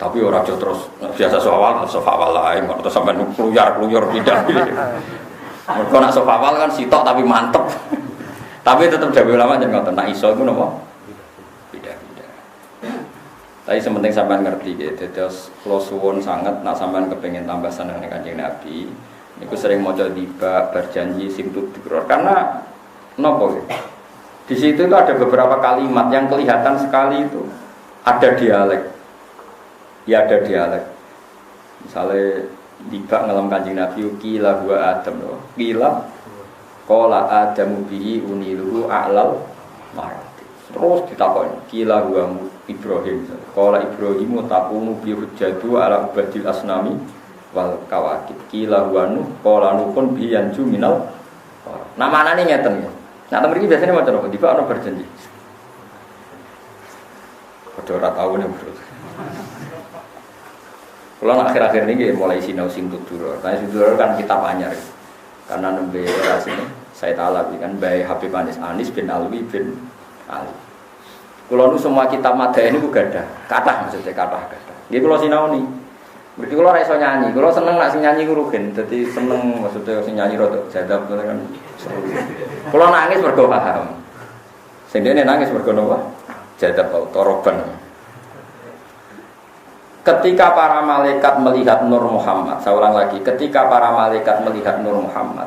Tapi ora aja terus biasa saf awal lae, terus sampean kluyur pindah. Mergo nak saf awal kan sitok tapi mantep. Tapi tetep jago ulama jangan ngoten. Nak iso iku napa? Pindah. Tapi sementing sampean ngerti gitu. Terus kula suwun sangat nak sampean kepengin tambah seneng ning Kanjeng Nabi. Niku sering maca tiba berjanji simtut dikror karena nopo gitu. Di situ itu ada beberapa kalimat yang kelihatan sekali itu ada dialek. Ya ada dialek. Misalnya tiba ngelam Kanjeng Nabi qila huwa Adam loh. Qila qala Adamu bihi uniluhu a'lal marati. Terus ditakoni qila huwa Ibrahim. Qala Ibrahimu taqumu bi hujjatu ala ubadil asnami wal kawakib qila huwa nuh qala nuhun bi yanju minal. Nah manane ngeten ya. Nah mriki biasane maca napa? Tiba ana berjanji. Padha ora tau nek bro. Kalau akhir-akhir ini mulai sinau sing tutur. Nah tutur kan kitab anyar. Karena nembe era sini saya talab kan bae Habib Anis bin Alwi bin Ali. Kalau nu semua kitab madha ini ku gadah. Kathah maksudnya kathah. Nggih kula sinau ni. Berarti kula ora iso nyanyi. Kula seneng nek sing nyanyi ku rugen. Dadi seneng maksudnya sing nyanyi rada jadab kan. Kula nangis mergo paham. Sing dene nangis mergo napa? Jadab toroban. Ketika para malaikat melihat Nur Muhammad, saya ulang lagi, ketika para malaikat melihat Nur Muhammad,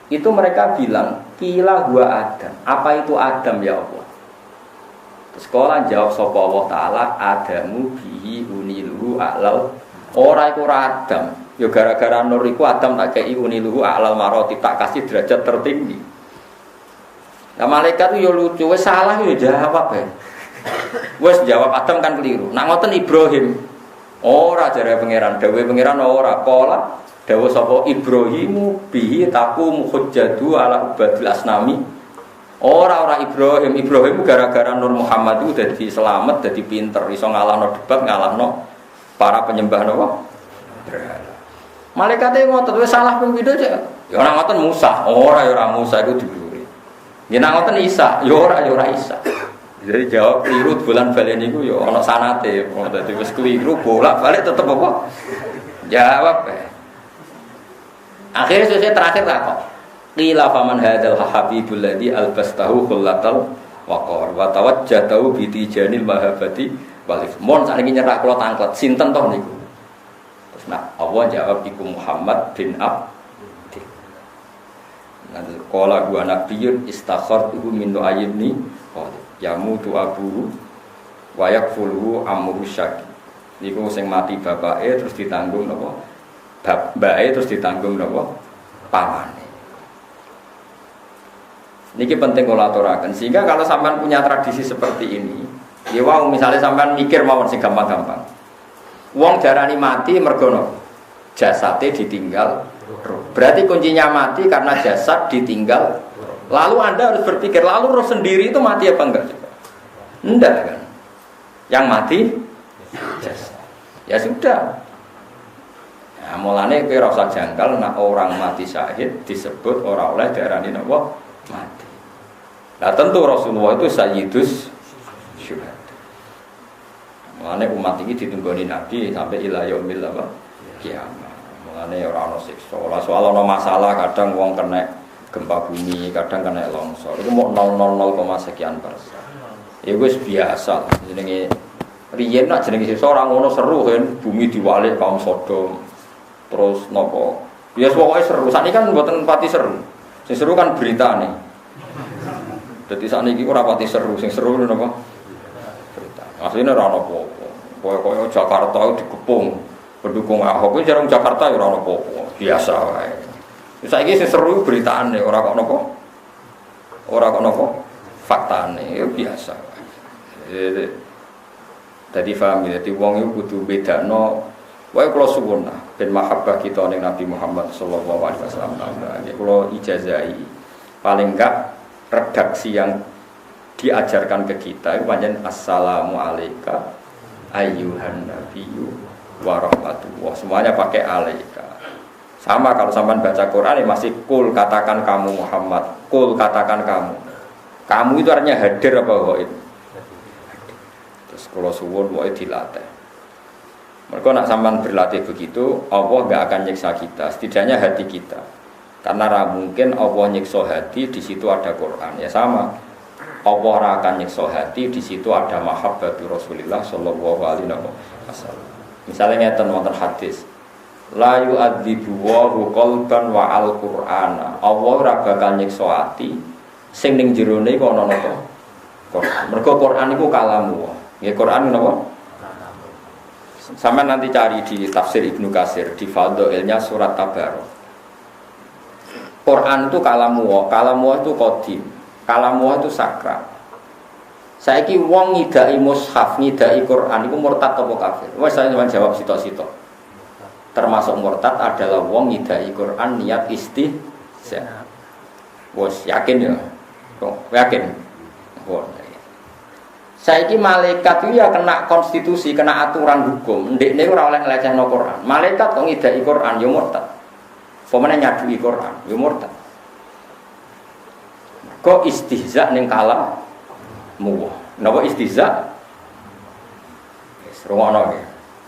itu mereka bilang, qila huwa Adam. Apa itu Adam ya Allah? Terus sekolah jawab sapa Allah Ta'ala, Adamu bihi uniluhu a'lal. Ora iku Adam. Ya gara-gara Nur iku Adam tak kei uniluhu a'lal maroti, tak kasih derajat tertinggi. Nah malaikat itu ya lucu, wes salah ya jawab ya. Wes jawab Adam kan keliru. Nak ngoten Ibrahim. Ora jare pangeran, dawuhe pangeran ora. Qala dawuh sapa Ibrahimu bihi taqum hujjatu ala ubadil asnami. Ora Ibrahim gara-gara Nur Muhammad itu dadi selamat, dadi pinter, iso ngalahno debat, ngalahno para penyembah napa? Malaikate ngoten wis salah ping pindho cek. Ya ora ngoten Musa, ora Musa iku diburi. Ya nek ngoten Isa, ya ora Isa. Jadi jawab keliru bulan balen niku ya ana sanate. Dadi wis keliru bolak-balik tetep apa? Jawab. Akhirnya selesai terakhir kok. Qila faman hadzal habibul ladzi albastahu kullatal waqar wa tawajjatahu bi tijanil mahabbati wal ifmon sakniki nyerak kula tangklet sinten toh niku. Terus nah Allah jawab iku Muhammad bin Abdi. Nanti qala gua nabiyyun istakhartuhu min ayyibni yamutu abuhu wa yakfuluhu amru syak. Niku sing mati bapake terus ditanggung napa? Mbake terus ditanggung napa? Pamane. Niki penting kula aturaken sehingga kalau sampean punya tradisi seperti ini, ya wow misalnya sampean mikir mawon sing gampang-gampang. Wong darani mati mergo jasate ditinggal roh. Berarti kuncinya mati karena jasad ditinggal. Lalu Anda harus berpikir, lalu roh sendiri itu mati apa enggak? Enggak kan? Yang mati jasad. Ya sudah. Nah, mulane kowe ora usah jangkal nek orang mati syahid disebut ora oleh diarani napa mati. Nah tentu Rasulullah itu sayyidus syuhada. Mulane umat ini ditunggoni Nabi sampai ila yaumil kiamat. Mulane ora ana siksa. Ora soal ana masalah kadang wong kena gempa bumi, kadang kena longsor. Itu mau 0,00 sekian persen. Ya wis biasa. Jenenge riyen nak jenenge siksa ora ngono seru kan bumi diwalik kaum Sodom. Terus nopo, ya pokoknya seru. Saat ini kan buatan pati seru. Sing seru kan berita nih. Jadi saat ini aku rapati seru. Sing seru itu nopo berita. Aslinya rano popo. Pokoknya Jakarta itu dikepung. Pendukung Ahok itu jarang Jakarta ya rano popo. Biasa wae. Saat ini sing seru berita nih. Orang kok nopo, orang kok nopo fakta nih. Ya biasa. Jadi paham ya. Jadi wong itu kudu beda no. Wae kula suwun ben mahabbah kita ning Nabi Muhammad sallallahu alaihi wasallam. Nggih kula ijazahi paling enggak redaksi yang diajarkan ke kita itu pancen assalamu alayka ayyuhan nabiyyu wa rahmatullah. Semuanya pakai alaika. Sama kalau sampean baca Quran ya masih kul katakan kamu Muhammad, kul katakan kamu. Kamu itu artinya hadir apa ghaib? Terus kula suwun wae dilatih. Mereka nak sampai berlatih begitu, Allah nggak akan nyiksa kita, setidaknya hati kita. Karena mungkin Allah nyiksa hati, di situ ada Quran. Ya sama, Allah akan nyiksa hati, di situ ada mahabbatu Rasulullah Sallallahu Alaihi Wasallam. Misalnya ngeten wonten hadis, la yu'adzibu wa qalban wa al Qur'ana. Allah ora bakal nyiksa hati, sing ning jerone kok ana napa? Quran. Mergo Quran iku kalamu. Ya Quran napa? Sama nanti cari di tafsir Ibnu Katsir di Fadhailnya surat Tabarok. Quran itu kalamu itu qadim, kalamu itu sakral. Saiki wong ngidai mushaf, ngidai Quran iku murtad apa kafir? Wes saya cuma jawab sitok-sitok. Termasuk murtad adalah wong ngidai Quran niat istihza. Wes yakin ya? Kok yakin? Kok saiki malaikat itu ya kena konstitusi, kena aturan hukum. Ndekne ora oleh nglecehno Quran. Malaikat kok ngidai Quran ya murtad. Pemene nyadui Quran ya murtad. Kok istihza ning kalammu. Napa istihza? Wis rungono ya.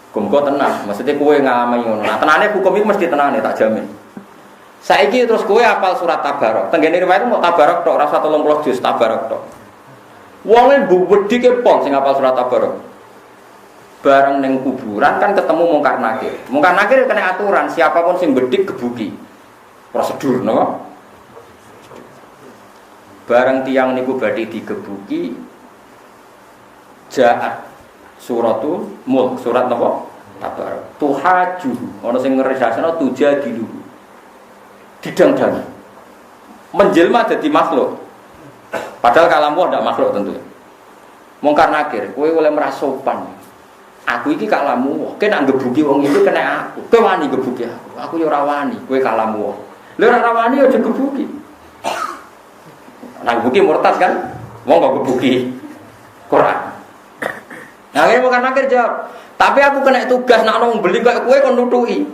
Hukum kok tenang, maksudnya kowe ngamai ngono. Nah, tenane hukum iki mesti tenane tak jamin. Saiki terus kowe hafal surat Tabarok. Tenggene riwayat mau Tabarok tok, ora 30 juz Tabarok tok. Wong wedi ke pol sing hafal surat Tabarok. Bareng ning kuburan kan ketemu mungkar nakir. Mungkar nakir kena aturan, siapapun sing bedik gebuki. Prosedur no. Bareng tiang niku badhe digebuki jaat suratul mulk, surat napa? Tabarok. Tuhaju, ana sing ngresasana tujadilu. Didang-dang. Menjelma dadi makhluk. Padahal kalamu tidak makhluk tentu. Mungkar nakir, kowe oleh merasopan. Aku iki kalamu, kowe nak gebuki wong iki kena aku. Kowe wani gebuki aku. Aku yo ora wani, kowe kalamu. Lha ora wani yo gebuki. Nak gebuki murtad kan? Wong kok gebuki Quran. Nah, kowe mungkar nakir jawab, tapi aku kena tugas nak wong beli kok kowe kon nutuki.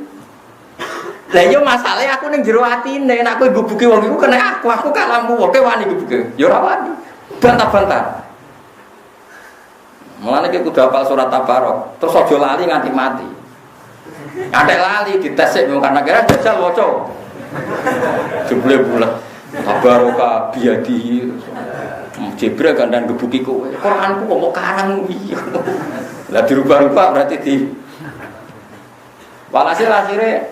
Lah yo masalahe aku ning jero atine, nek kowe gebuki wong iku kena aku kalamu, kowe wani gebuki. Yo ora wani. Bantah-bantah. Mulane iki kudu hafal surat Tabarok, terus aja lali nganti mati. Ate lali ditesik wong karena kira jajal waca. Jebule bulat. Tabaroka biadi. Jibril kandan gebuki kowe. Quranku kok mau karang iki. Lah dirubah-rubah berarti di walhasil akhirnya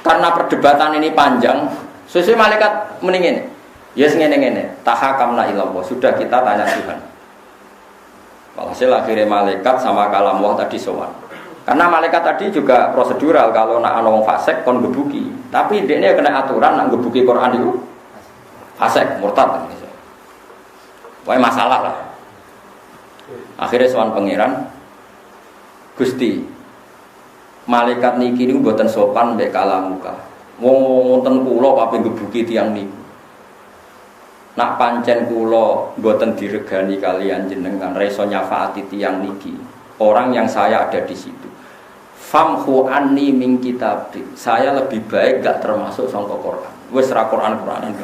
karena perdebatan ini panjang, sesuai malaikat mendingin. Ya ngene-ngene, tahakamna ilallah, sudah kita tanya Tuhan. Walhasil akhirnya malaikat sama kalam Allah tadi sowan. Karena malaikat tadi juga prosedural, kalau nak ana wong fasik kon gebuki. Tapi dekne kena aturan nak gebuki Quran itu fasik, murtad. Wae masalah lah. Akhirnya sowan pangeran, Gusti, malaikat niki niku mboten sopan mbek kalamuka. Wong wonten kula pape ngebuki tiyang niku. Nak pancen kula mboten diregani kalian jenengan reso nyafaati tiyang niki. Orang yang saya ada di situ. Famhu anni min kitab. Saya lebih baik gak termasuk sangka Quran. Wis ra Quran-Quranan.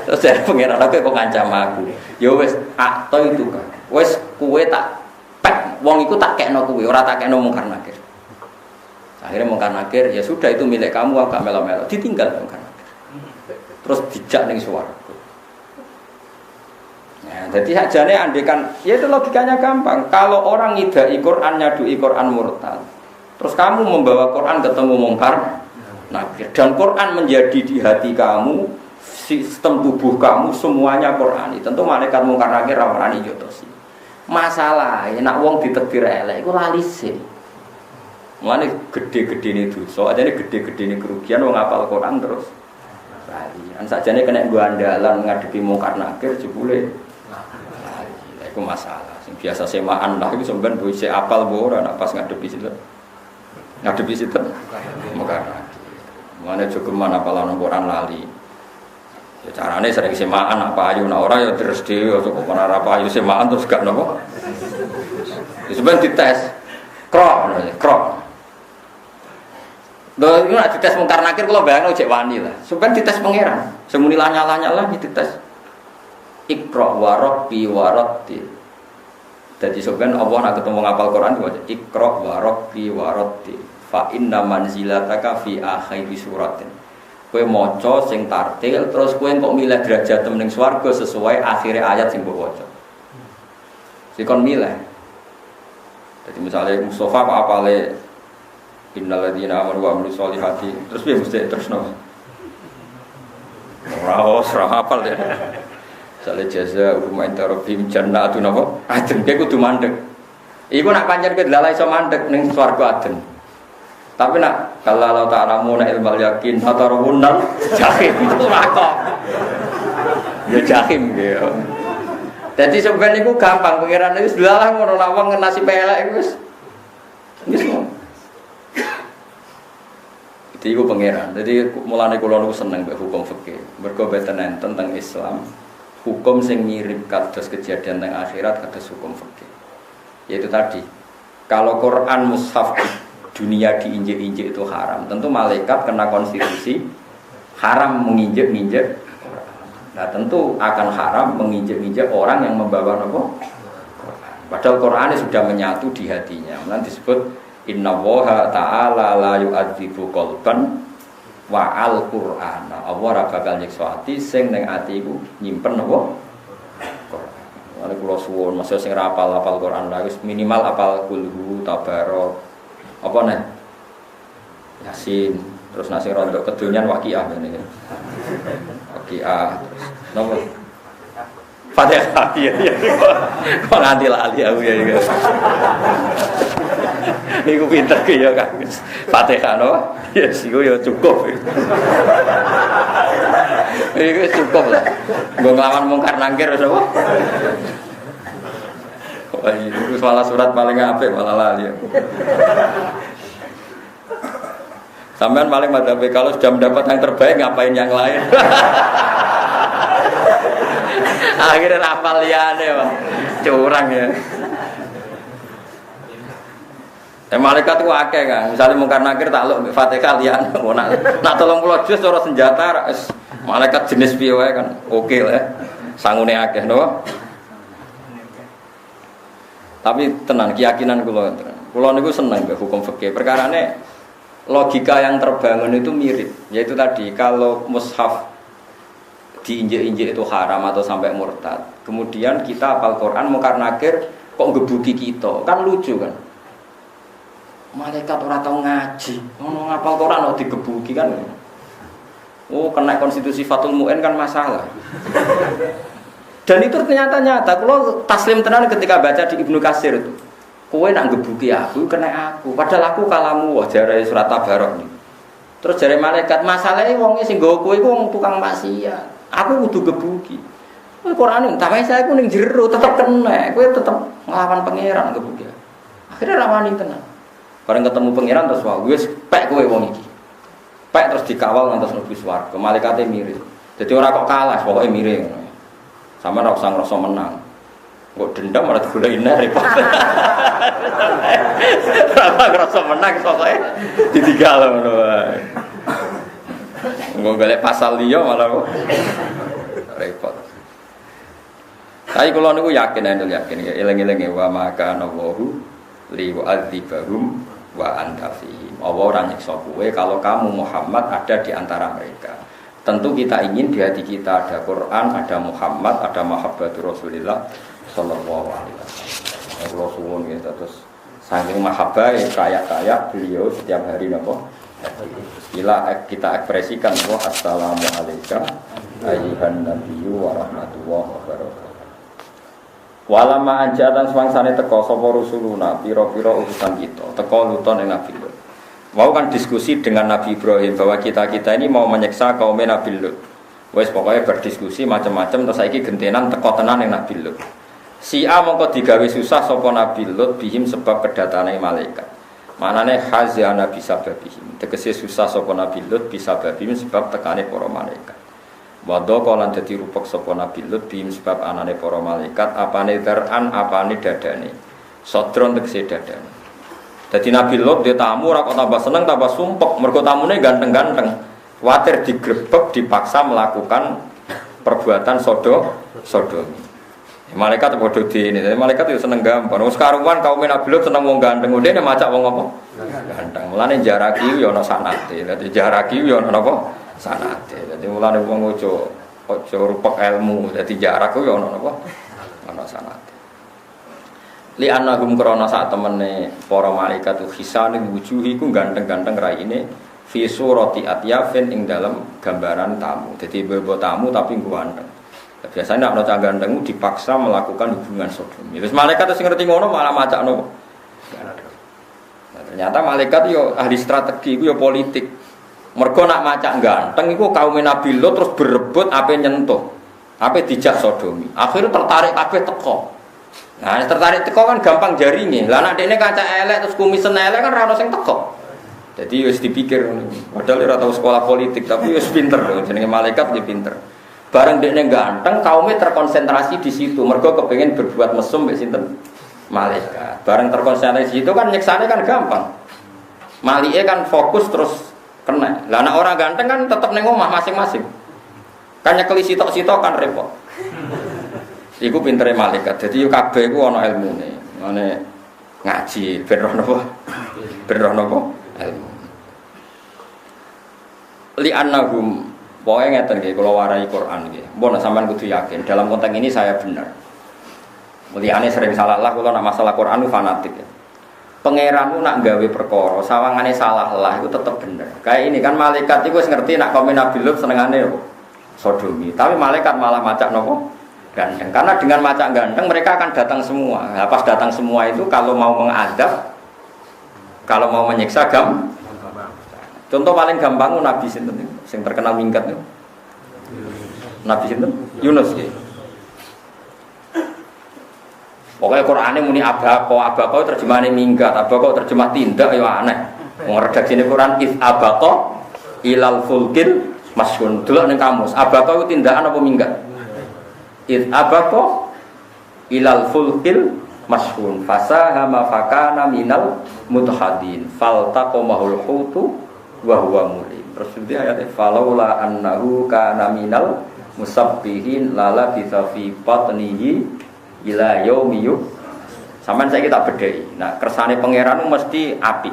Terus saya pengen aku kok ngancam aku. Ya wis akto itu kan. Wis kowe tak pek wong iku tak kekno kowe, ora tak kekno mungkar nakir. Akhirnya mungkar nakir, ya sudah itu milik kamu, agak melo-melo, ditinggal mungkar nakir. Terus dijak ning swarga. Ya, jadi sajane andekan, ya itu logikanya gampang. Kalau orang ngidai Quran, nyadui Quran murtad, terus kamu membawa Quran ketemu mungkar nakir, dan Quran menjadi di hati kamu, sistem tubuh kamu semuanya Qurani. Tentu malaikat mungkar nakir rawarani jotosi. Masalah, nak wong ditekdir elek, itu lali sih. Mulane gede-gede ini dosa, aja ini gede-gede ini kerugian. Wong ngapal Quran terus lali. Sajane kena gua andalan ngadepi mungkar nakir jebule. Itu masalah. Sing biasa semaan lah itu sampean bisa apal ora nek pas ngadepi situ. Ngadepi situ. Mungkar nakir. Mulane jogeman apalan Quran lali. Ya carane sering semaan apa ayu nek ora ya terus dhewe kok ora apa ayu semaan terus gak napa. Ya sampean dites. Krok. Lho iki nek dites mungkar nakir kula bayangno cek wani lah. Sampeyan dites pangeran. Semuni lanyala-nyala dites. Iqra wa rabbi wa rattil. Dadi sampeyan Allah nek ketemu ngapal Quran diwaca Iqra wa rabbi wa rattil. Fa inna manzilataka fi akhiri suratin. Kowe maca sing tartil terus kowe kok milih derajat ning swarga sesuai akhire ayat sing mbok waca. Sikon milih. Jadi misalnya Mustafa kok apale innal ladzina amanu wa amilus solihati terus piye mesti terus no. Ora hafal deh. Sale jaza umma interobim jannatun apa? Aden kowe kudu mandeg. Iku nak pancen kowe dalah iso mandeg ning swarga aden. Tapi nak kalau Allah Ta'ala muna ilmal yakin ataruhunnal jahim itu rakok. Ya jahim gitu. Jadi sebenarnya itu gampang pengiran itu selalah ngono lawang nasi pelek itu wis. Itu pengiran. Jadi mulane kula niku seneng mbek hukum fikih. Mergo mboten enten tentang Islam hukum sing mirip kados kejadian teng akhirat kados hukum fikih. Yaitu tadi kalau Quran mushaf dunia diinjek-injek itu haram. Tentu malaikat kena konstitusi haram menginjek-injek. Nah tentu akan haram menginjek-injek orang yang membawa apa? Padahal Quran sudah menyatu di hatinya. Nanti disebut Innallaha ta'ala la yu'adzibu qalban wa al-Qur'an. Allah ora bakal nyiksa ati sing ning ati iku nyimpen apa? Quran. Ana kula suwun masa sing ra hafal Quran la wis minimal hafal kulhu tabarok. Apa nih? Yasin. Terus nasi rontok kedunyan waqiah ini. Waqiah. Napa? Fatihah. Iya. Kok nganti lali aku ya iki. Niku pinter ki ya Kang. Fatihah no. Ya siku ya cukup. Iku cukup lah. Nggo nglawan mungkar nangkir wis apa? Wah, itu malah surat paling apik malah lali. Sampean paling madzhab kalau sudah mendapat yang terbaik ngapain yang lain? Akhirnya hafal liyane, Pak. Curang ya. Malaikat ku akeh kan. Misale mungkar nakir takluk mbek Fatihah liyane ngono. Nak 30 juz ora senjata malaikat jenis piye wae kan. Oke lah. Sangune akeh no. Tapi tenang keyakinan kula niku seneng mbek hukum fikih. Perkarane logika yang terbangun itu mirip, yaitu tadi kalau mushaf diinjek-injek itu haram atau sampai murtad. Kemudian kita hafal Quran mungkar nakir kok ngebuki kita, kan lucu kan? Malaikat ora tau ngaji, ngono ngapal Quran kok digebuki kan? Oh, kena konstitusi Fathul Mu'in kan masalah. Dan itu ternyata nyata. Kalau taslim tenan ketika baca di Ibnu Katsir itu, kowe nak ngebuki aku kena aku. Padahal aku kalamu wah jare surat Tabarok nih. Terus jare malaikat masalahnya wong sing nggawa kowe iku wong tukang maksiat. Aku kudu gebuki. Kowe Quran utawa saya ku ning jero tetep kena. Kowe tetep nglawan pangeran gebuki. Akhirnya rawani tenan. Bareng ketemu pangeran terus wah wis pek kowe wong iki. Pek terus dikawal ngantos mlebu swarga. Malaikate mirip. Jadi ora kok kalah, pokoke mirip ngono. Sama ora usah ngrasa menang. Kok dendam malah digoleki repot. Ora ngrasa menang pokoke ditinggal ngono wae. Engko golek pasal liya malah kok repot. Tapi kalau niku yakin eling-eling wa maka nawahu li wa'adzibahum wa anta fihim. Allah ora nyiksa kowe kalau kamu Muhammad ada di antara mereka. Tentu kita ingin di hati kita ada Quran, ada Muhammad, ada mahabbatur Rasulillah sallallahu alaihi wasallam. Allah suwun gitu terus saking mahabbah kaya beliau setiap hari napa? Kita ekspresikan wa assalamu alayka ayyuhan nabiyyu wa rahmatullahi wa barakatuh. Walama anjatan swangsane teka sapa rusuluna pira-pira utusan kita teka luton ing Nabi Lut. Mau kan diskusi dengan Nabi Ibrahim bahwa kita ini mau menyiksa kaum Nabi Lut. Wes pokoknya berdiskusi macam-macam terus saiki gentenan teka tenan ing Nabi Lut. Si A mongko digawe susah sapa Nabi Lut bihim sebab kedatane malaikat. Manane hazana bisa babihim. Tegese susah sapa Nabi Lut bisa babihim sebab tekane para malaikat. Wadha lan dadi rupek sapa Nabi Lut bihim sebab anane para malaikat apane daran apane dadane. Sodron tegese dadane. Dadi Nabi Lut dia tamu ora kok tambah seneng tambah sumpek mergo tamune ganteng-ganteng. Kuwatir digrebek dipaksa melakukan perbuatan sodomi. Malaikat padha dene. Malaikat itu seneng gampang. Wis karuan kaum Nabi Lut seneng wong ganteng. Dene macak wong apa? Ganteng. Mulane jaraki yo ana sanate. Dadi jaraki yo ana apa? Sanate. Dadi mulane wong aja rupek ilmu. Dadi jarak yo ana apa? Ana sanate. Li annahum krana sak temene para malaikat hisane wujuhi ku ganteng-ganteng raine fi surati atyafin ing dalam gambaran tamu. Dadi bebo tamu tapi ganteng. Biasanya nak nocah ganteng dipaksa melakukan hubungan sodomi. Terus malaikat sing ngerti ngono malah macak nopo. Nah, ternyata malaikat yo ahli strategi, yo politik. Mergo nak macak ganteng iku kaum Nabi Lut terus berebut ape nyentuh, ape dijak sodomi. Akhirnya tertarik kabeh teko. Nah, tertarik teko kan gampang jaringe. Lah nek dekne kaca elek terus kumisen elek kan ora ono sing teko. Jadi wis dipikir padahal ora tau sekolah politik tapi wis pinter jenenge malaikat dia pinter. Bareng dekne ganteng, kaumnya terkonsentrasi di situ. Mergo kepengin berbuat mesum mbek sinten? Malaikat. Bareng terkonsentrasi di situ kan nyeksane kan gampang. Malike kan fokus terus kena. Lah nek orang ganteng kan tetep ning omah masing-masing. Kan nyekeli sitok-sitok kan repot. Iku pintere malaikat. Dadi yo kabeh iku ana ilmune. Ngene ngaji ben roh napa? Ben roh napa? Ilmu. Li annahum pokoknya ngeten nggih kula warai Quran nggih. Mbok nek sampean kudu yakin dalam konteks ini saya benar. Mulyane sering salah lah kula nek masalah Quran itu fanatik ya. Pangeranmu nak gawe perkara sawangane salah lah itu tetep bener. Kayak ini kan malaikat iku wis ngerti nak kaum Nabi Lut senengane sodomi. Tapi malaikat malah macak nopo? Ganteng. Karena dengan macak ganteng mereka akan datang semua. Nah, pas datang semua itu kalau mau mengadab kalau mau menyiksa contoh paling gampang Nabi sinten sing terkenal minggat niku. Nabi sinten? Yunus nggih. Pokoke Qur'ane muni abaqo terjemahane minggat, abaqo terjemah tindak ya aneh. Wong redaksine Quran is abaqo ilal fulkil masyhun. Delok ning kamus, abaqo itu tindakan apa minggat? Is abaqo ilal fulkil masyhun. Fasahama fakana minal mutahadin. Faltaqamahul hutu wa huwa mulim. Terus di ayat falaula annahu kana minal musabbihin lala bisa fi batnihi ila yaumi yub. Sampeyan saiki tak bedheki. Nah, kersane pangeran mesti apik.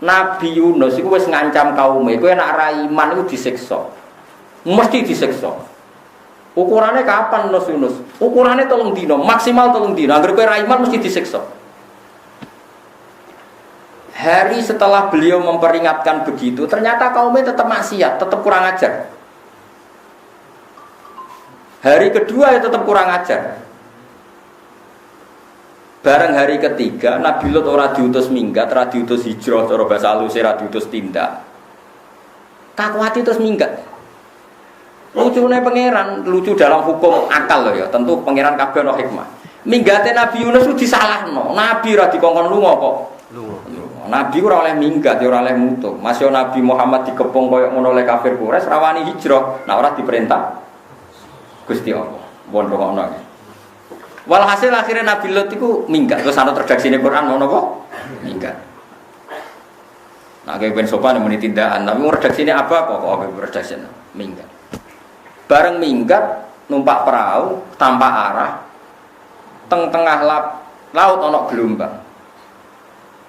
Nabi Yunus iku wis ngancam kaume, kowe nek ra iman iku disiksa. Mesti disiksa. Ukurane kapan Yunus? Ukurane 3 dina, maksimal 3 dina. Angger kowe ra iman mesti disiksa. Hari setelah beliau memperingatkan begitu, ternyata kaumnya tetap maksiat, tetap kurang ajar. Hari kedua ya tetap kurang ajar. Bareng hari ketiga, Nabi Lut ora diutus minggat, ora diutus hijrah, cara bahasa halus ora diutus tindak. Kakuati terus minggat. Lucune pangeran, lucu dalam hukum akal loh ya. Tentu pangeran kabeh ono hikmah. Minggate Nabi Yunus ku disalahno. Nabi ora dikongkon lunga kok. Nabi ora oleh minggat, ora oleh mutu. Masih Nabi Muhammad dikepung koyo ngono oleh kafir Quraisy, rawani hijrah. Nah ora diperintah Gusti Allah. Bon rokokno. Walhasil akhirnya Nabi Lut iku minggat. Terus ana redaksine Quran ngono apa? Minggat. Nah, kayak ben sopan muni tindakan, tapi redaksine apa kok redaksine minggat. Bareng minggat numpak perahu tanpa arah tengah laut ana gelombang.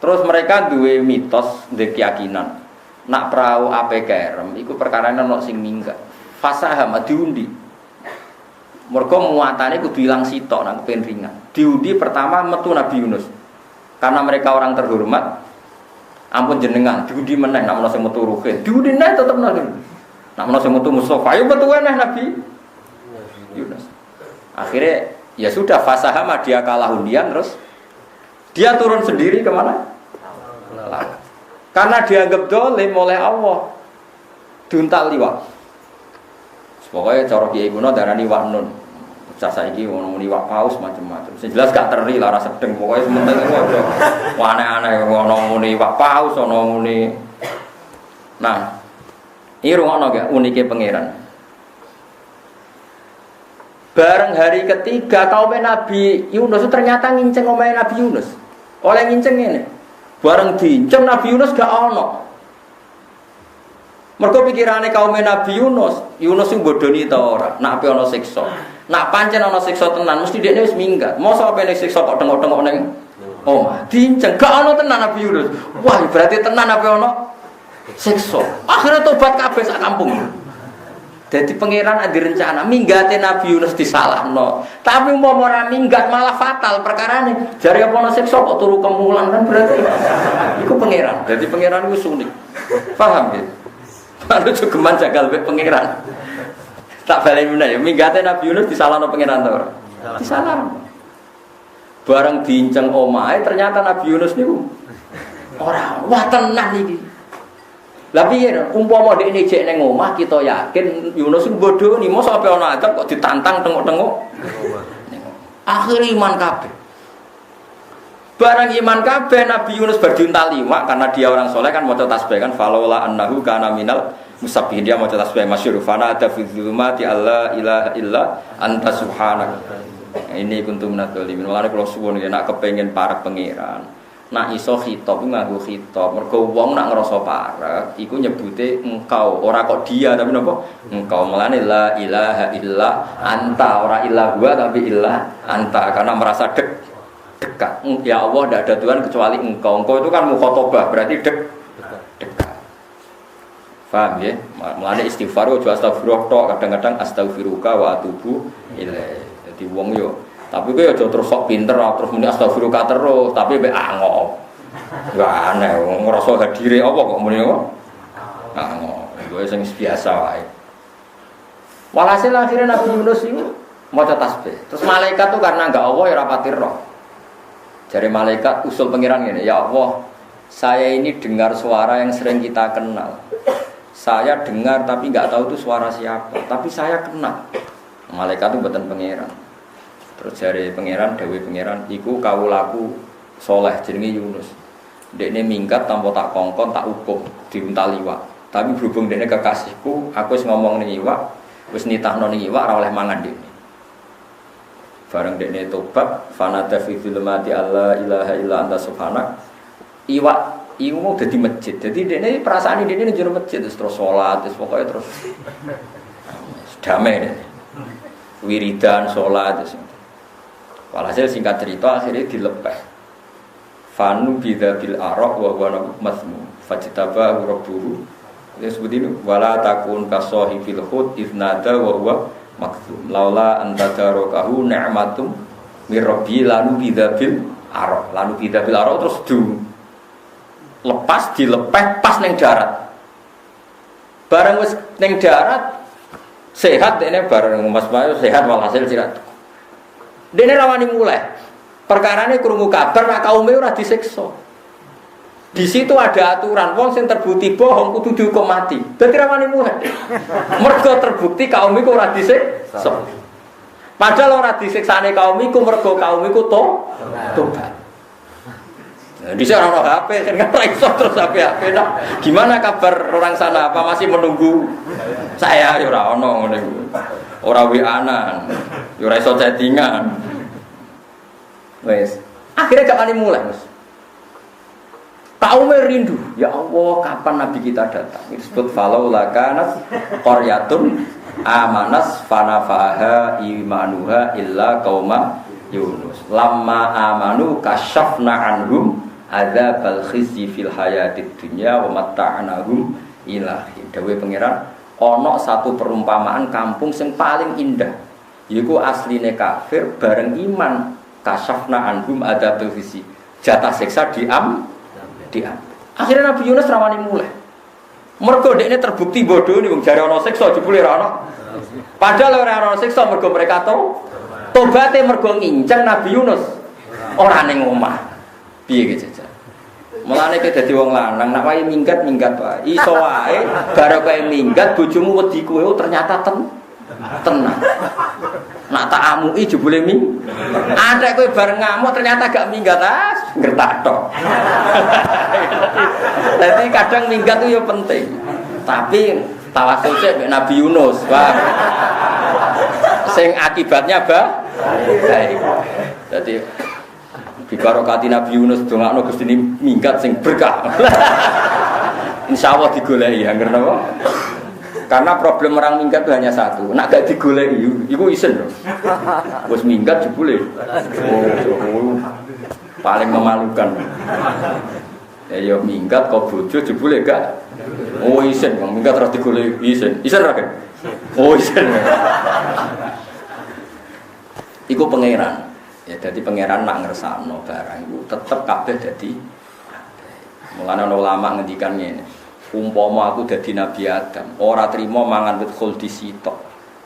Terus mereka duwe mitos, duwe keyakinan nak perahu ape kerem iku perkarane ana sing minggat. Fasaham diundi. Mergo muatane kudu ilang sitok nang kepen ringan. Diundi pertama metu Nabi Yunus. Karena mereka orang terhormat, ampun jenengan diundi meneh nak ana sing metu Ruhin. Diundi neh tetep nang. Nak ana sing metu Mustofa, ayo metu neh Nabi Yunus. Akhirnya ya sudah fasaham dia kalah undian terus dia turun sendiri kemana? Laut. Karena dianggap dolim oleh Allah diuntal liwat. Pokoknya cara kiai kuno darani wak nun. Cah saiki ono muni wak paus macam-macam. Sing jelas gak teri lara sedeng pokoke sementing aja. Aneh-aneh ono muni wak paus ono muni. Nah, iki rungono gak unike pangeran. Bareng hari ketiga kaum Nabi Yunus ternyata nginceng omahe Nabi Yunus. Oleh nginceng ngene. Bareng diinceng Nabi Yunus gak ono. Mergo pikirane kaum Nabi Yunus sing bodoni ta ora, nak ape ana siksa. Nak pancen ana siksa tenan mesti dekne wis minggat. Mosok ape nek siksa kok tengok-tengok ning omah. Diinceng gak ono tenan Nabi Yunus. Wah, berarti tenan ape ana siksa. Akhire tobat kabeh sak kampung. Jadi pangeran ada rencana minggate Nabi Yunus disalahno. Tapi umpama ora minggat malah fatal perkarane. Jare apa ana siksa kok turu kemulan kan berarti iku pangeran. Jadi pangeran iku sunik. Paham ya? Lalu cukuman jagal be pangeran. Tak balik meneh ya minggate Nabi Yunus disalahno pangeran ta ora? Disalahno. Bareng diinceng omahe ternyata Nabi Yunus niku ora wah tenan iki. Lah piye umpama dekne jek ning omah kita yakin Yunus ku bodoni mosok ape ana adab kok ditantang tengok-tengok. Akhir iman kabeh. Barang iman kabeh Nabi Yunus berdiuntal liwat karena dia orang soleh kan maca tasbih kan falaula annahu kana minal musabbihin dia maca tasbih masyhur fana ada fi dzulumati alla ilaha illa anta subhanaka. Ini kuntum minadzalimin. Mulane kula suwun yen nak kepengin parek pangeran. Nak iso khitab nganggo khitab. Mergo wong nak ngrasa parek iku nyebute engkau, ora kok dia tapi napa? Engkau. Mulane la ilaha illa anta, ora illa gua tapi illa anta karena merasa dekat. Ya Allah tidak ada Tuhan kecuali engkau. Engkau itu kan mukhatabah berarti dekat. Paham ya? Mulane istighfar ojo astagfirullah tok, kadang-kadang astaghfiruka wa atubu ilaih. Jadi wong yo tapi kowe aja terus sok pinter terus muni astagfirullah terus tapi mek angop. Enggak aneh ngrasa hadire apa kok muni kok. Angop. Kowe sing biasa wae. Walhasil akhirnya Nabi Yunus itu maca tasbih. Terus malaikat tuh karena enggak Allah ya rapati roh. Jare malaikat usul pangeran ngene, ya Allah, saya ini dengar suara yang sering kita kenal. Saya dengar tapi enggak tahu itu suara siapa, tapi saya kenal. Malaikat itu mboten pangeran. Terus jare pangeran dawuh pangeran iku kawulaku saleh jenenge Yunus. Dekne minggat tanpa tak kongkon tak hukum diuntal liwat. Tapi berhubung dekne kekasihku, aku wis ngomong ning iwak, wis nitahno ning iwak ora oleh mangan dekne. Bareng dekne tobat, fanata fi dzulumati alla ilaha illa anta subhanak. Iwak iku mau dadi masjid. Jadi dekne perasaane dekne ning jero masjid terus salat, terus pokoke terus damai dekne. Wiridan salat terus. Walhasil singkat cerita akhirnya dilepeh. Fanu bidzabil araq wa huwa masmu fajtabahu rabbuhu. Ya seperti itu wala takun kasahibil hud idnada wa huwa makzum laula antadarakahu ni'matum mir rabbi lanu bidzabil araq. Lanu bidzabil araq terus lepas dilepeh pas ning darat. Bareng wis ning darat sehat dene bareng Mas Bayu sehat walhasil sirat. Dene rawani mulai. Perkarane krungu kabar nak kaume ora disiksa. Di situ ada aturan wong sing terbukti bohong kudu dihukum mati. Dadi rawani mulai. Mergo terbukti kaum iku ora disiksa. Padahal ora disiksane kaum iku mergo kaum iku tobat. Di sana orang HP, kan nggak iso terus HP. Nah, gimana kabar orang sana? Apa masih menunggu saya? Ya ora ono ngene iku. Ora WA-an, ya ora iso chattingan. Wes, akhirnya gak wani mulai, Mas. Kaumnya rindu, ya Allah, kapan Nabi kita datang? Disebut falaula kanat qaryatun amanas fanafaha imanuha illa qauma Yunus. Lamma amanu kasyafna anhum adzabal khizyi fil hayatid dunya wa matta'nahum ilahi. Dawuhe pangeran, ana satu perumpamaan kampung sing paling indah. Iku asline kafir bareng iman. Kasyafna anhum adzabal khizyi. Jatah siksa diambil. Akhirnya Nabi Yunus rawani mulai. Mergo dekne terbukti bodoh nih wong jare ana siksa jebule ra ana. Padahal ora ana siksa mergo mereka tobaté mergo nginceng Nabi Yunus ora ning omah. Piye iki jajal? Mulane kowe dadi wong lanang nek wae minggat wae. Iso wae bare kowe minggat bojomu wedi kowe ternyata tenang. Nak tak amuki jebule ming. Adek kowe bareng ngamuk ternyata gak minggat ngertak tok. Dadi kadang minggat itu ya penting. Tapi tawasul sik mek Nabi Yunus, Pak. Sing akibatnya baik. Dadi bibarokati Nabi Yunus dongakno Gusti minggat sing berkah. Insyaallah digoleki angger napa? Karena problem orang minggat itu hanya satu, nak gak digoleki iku isen lho. Wis minggat jebule. Oh, paling memalukan. Ya minggat kok bojo jebule gak. Oh isen, wong minggat terus digoleki isen. Isen ra kan? Oh isen. Iku pangeran. Ya dadi pangeran nak ngersakno barang iku tetep kabeh dadi. Mulane ana ulama ngendikan ngene. Umpama aku dadi Nabi Adam, ora trimo mangan wit khuldi sitok.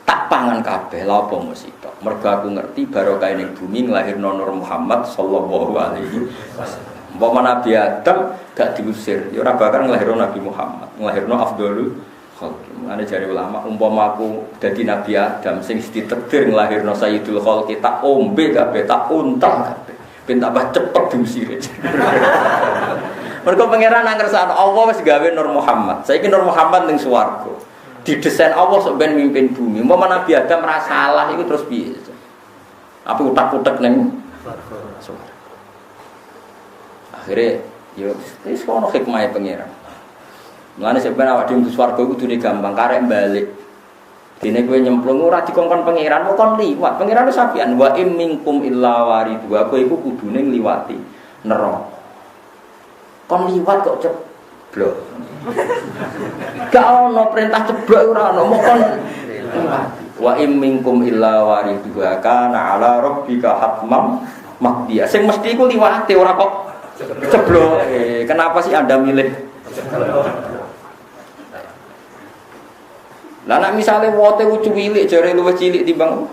Tak pangan kabeh lha apa mung sitok. Mergo aku ngerti barokah ning bumi nglahirno Nur Muhammad sallallahu alaihi wasallam. Umpama Nabi Adam gak diusir, ya ora bakal nglahirno Nabi Muhammad, nglahirno afdhalul khalqi. Mane jare ulama, umpama aku dadi Nabi Adam sing ditakdir nglahirno Sayyidul Khalqi, tak ombe kabeh, tak untal kabeh. Ben tambah cepet diusire. Mergo pangeran nang kersane Allah wis gawe Nur Muhammad. Saiki Nur Muhammad ning swarga. Didesain Allah sok ben mimpin bumi. Umpama Nabi Adam ora salah iku terus piye? Apa utak-utak ning swarga. Akhire yo wis ono hikmahe pangeran. Mulane sebenarnya awak dhewe swarga iku kudune gampang karek balik. Dene kowe nyemplung ora dikongkon pangeran, kon liwat. Pangeran wis sapian wa im minkum illa waridhu. Kowe iku kudune ngliwati neraka. Kon liwat kok ceblok. Gak ono perintah ceblok ora ono, mok kon liwat. Wa im minkum illa waridhu kana ala rabbika hatmam maqdiya. Sing mesti iku liwate ora kok ceblok. Kenapa sih Anda milih? Lah nek misale wote ku cilik jare luwih cilik timbang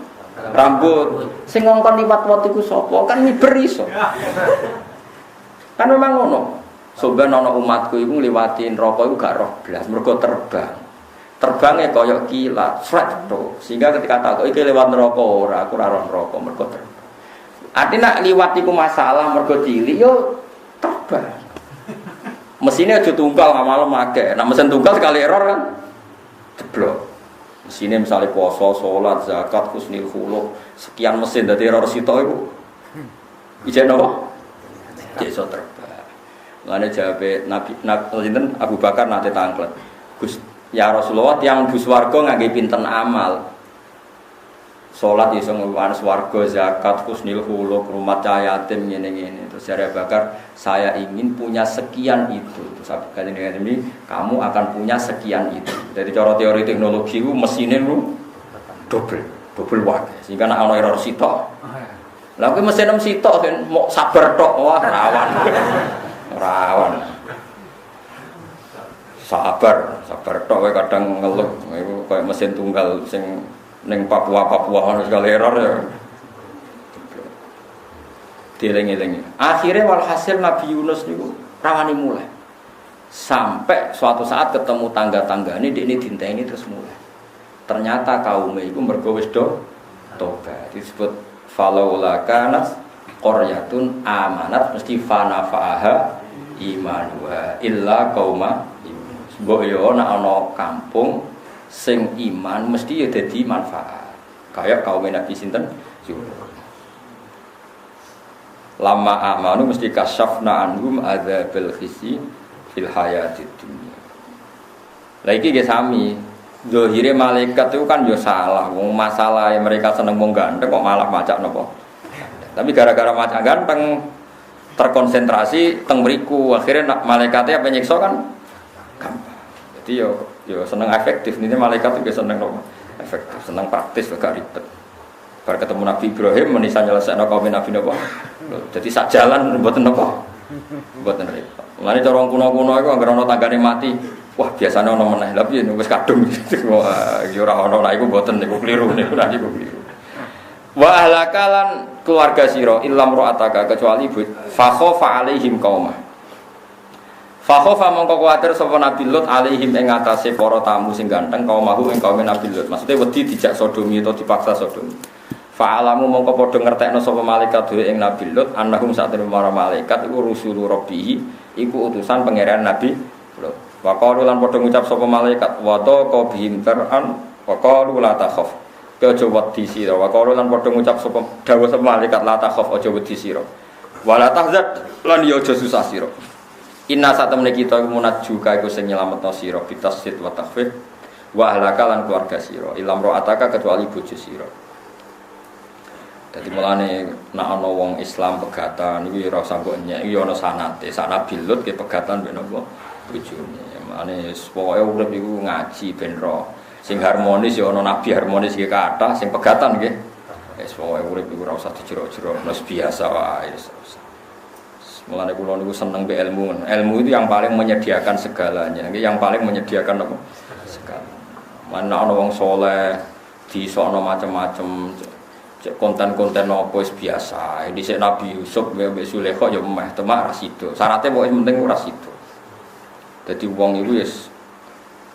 rambut. Sing ngongkon liwat wote ku sapa? Kan miber iso. Kan memang ngono. Soben ana umatku iku ngliwati neraka iku gak roh blas mergo terbang. Terbange kaya kilat, sret to. Sehingga ketika takok iki lewat neraka ora, aku ora roh neraka mergo terbang. Arti nak liwat iku masalah mergo cilik yo terbang. Mesine aja tunggal ngamal make. Nek mesin tunggal sekali error kan jeblok. Mesine misale puasa, salat, zakat, husnul khuluq, sekian mesin dadi error sitok iku. Ijen apa? Iso terbang. Lane jawabe Nabi sinten Abu Bakar nate tangklet. Gus ya Rasulullah tiyang mlebu swarga ngangge pinten amal. Salat iso ngluwan swarga, zakat, husnul khuluq, rumah yatim ngene-ngene. Terus jare Bakar, saya ingin punya sekian itu. Terus kali ini kamu akan punya sekian itu. Dari cara teori teknologi ku mesine lu double watt. Sehingga nek ana error sitok. Lah kuwi mesin sitok kan mau sabar tok wah rawan. Sabar tok kowe kadang ngeluh iku koyo mesin tunggal sing ning Papua ana segala error ya. Dieling-eling. Akhire walhasil Nabi Yunus niku rawani mulai. Sampai suatu saat ketemu tangga-tanggane dekne dinteni terus mulai. Ternyata kaum iku mergo wis do tobat. Disebut falaula kanat qaryatun amanat mesti fanafa'aha imanuha illa qauma Yunus. Mbok yo nek ana kampung sing iman mesti ya dadi manfaat. Kayak kaum Nabi sinten? Yunus. Lama amanu mesti kasyafna anhum adzabil khizyi fil hayatid dunya. Lagi ge sami zahire malaikat itu kan yo salah. Wong masalah mereka seneng wong ganteng kok malah macak napa. Tapi gara-gara macak ganteng terkonsentrasi teng mriku akhirnya malaikatnya apa nyiksa kan gampang. Jadi yo seneng efektif ini malaikat juga seneng napa efektif, seneng praktis gak ribet. Bar ketemu Nabi Ibrahim menisa nyelesaikno kaum Nabi napa. Jadi sak jalan mboten napa. Mboten repot. Mulane cara kuno-kuno iku anggere ana tanggane mati, wah biasane ana meneh. Lah piye wis kadung. Wah, ya ora ana iku mboten niku kliru niku niku kliru. Wa ahlakalan keluarga sira illam ra'ataka kecuali fa khafa alaihim qauma. Fa khafa mongko kuwatir sapa Nabi Lut alaihim ing atase para tamu sing ganteng kaumahu ing kaum Nabi Lut. Maksude wedi dijak sodomi atau dipaksa sodomi. Fa alamu mongko padha ngertekno sapa malaikat dhewe ing Nabi Lut annahum satene para malaikat iku rusulu rabbih iku utusan pangeran Nabi Lut. Wa qalu lan padha ngucap sapa malaikat wa taqa bihim tar'an wa qalu la takhaf. Aja wedi sira wa qala lan padha ngucap sapa dawuh sapa malaikat la takhaf aja wedi sira wala tahzan lan ya aja susah sira inna satamne kita iku munajjuka iku sing nyelametno sira bitasid wa takhfif wa ahlaka lan keluarga sira ilam ra'ataka kecuali bojo sira. Dadi mulane nek ana wong Islam pegatan iki ora usah kok nyek iki ana sanate sanad bilut ke pegatan ben apa bojone mane pokoke urip iku ngaji ben ro sing harmonis ya ana nabi harmonis iki kathah sing pegatan nggih wis pokoke urip iku ora usah dijero-jero wis biasa wae wis. Mulane kula niku seneng be ilmu. Ilmu itu yang paling menyediakan segalanya. Yang paling menyediakan apa? Segala. Mana ana wong saleh disokno macam-macam konten-konten apa wis biasa. Dhisik Nabi Yusuf mbek Zulaikha ya meh temak ra sida. Syaratnya pokoke penting ora sida. Dadi wong iku wis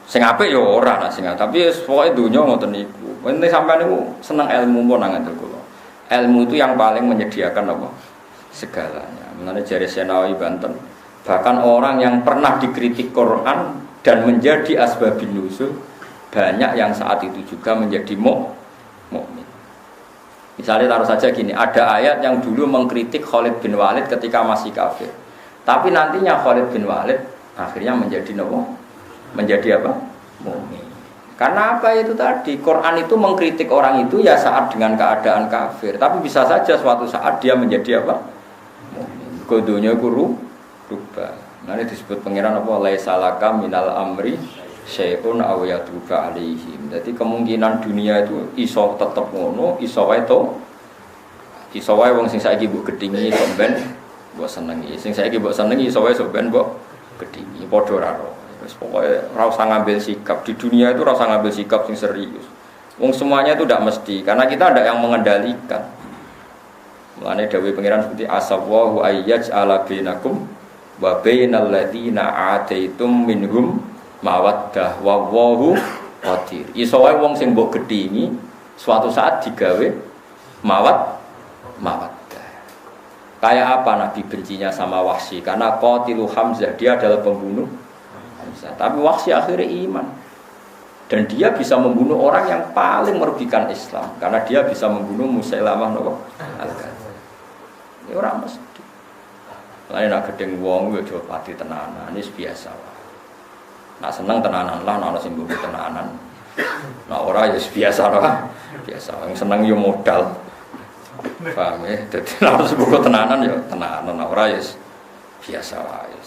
sing apik ya ora nak sing tapi pokoke donya ngoten niku. Penting sampean niku seneng ilmu pun nang ngandel kula. Ilmu itu yang paling menyediakan apa? Segalanya. Mengenai jari Senawi Banten, bahkan orang yang pernah dikritik Quran dan menjadi asbabun nuzul banyak yang saat itu juga menjadi mukmin. Misalnya taruh saja gini, ada ayat yang dulu mengkritik Khalid bin Walid ketika masih kafir, tapi nantinya Khalid bin Walid akhirnya menjadi menjadi apa? Mukmin. Karena apa itu tadi? Quran itu mengkritik orang itu ya saat dengan keadaan kafir, tapi bisa saja suatu saat dia menjadi apa? Kodonya guru rubah. Nanti disebut pangeran apa? Laisalaka minal amri syai'un aw yatuba alaihim. Jadi kemungkinan dunia itu iso tetep ngono, iso wae to. Iso wae wong sing saiki mbok gedhingi kok ben mbok senengi. Sing saiki mbok senengi iso wae sok ben mbok gedhingi padha ora ro. Wis pokoke ora usah ngambil sikap di dunia itu ora usah ngambil sikap sing serius. Wong semuanya itu tidak mesti karena kita ada yang mengendalikan. Mulane dawuh pangeran seperti asawwahu ayyaj ala bainakum wa bainal ladzina ataitum minhum mawaddah wa wallahu qadir. Iso wae wong sing mbok gedhingi suatu saat digawe mawaddah. Kayak apa Nabi bencinya sama Wahsy? Karena qatilu Hamzah, dia adalah pembunuh Hamzah. Tapi Wahsy akhirnya iman. Dan dia bisa membunuh orang yang paling merugikan Islam karena dia bisa membunuh Musailamah al-Kadzdzab. Ya orang mesti. Lain nak gedeng wong yo aja pati tenanan, ini biasa wae. Nak seneng tenanan lah, nak sing mbok tenanan. Nak ora ya biasa lah. Biasa, yang seneng yo modal. Paham ya? Dadi nak sebut tenanan yo tenanan, nak ora ya biasa wae.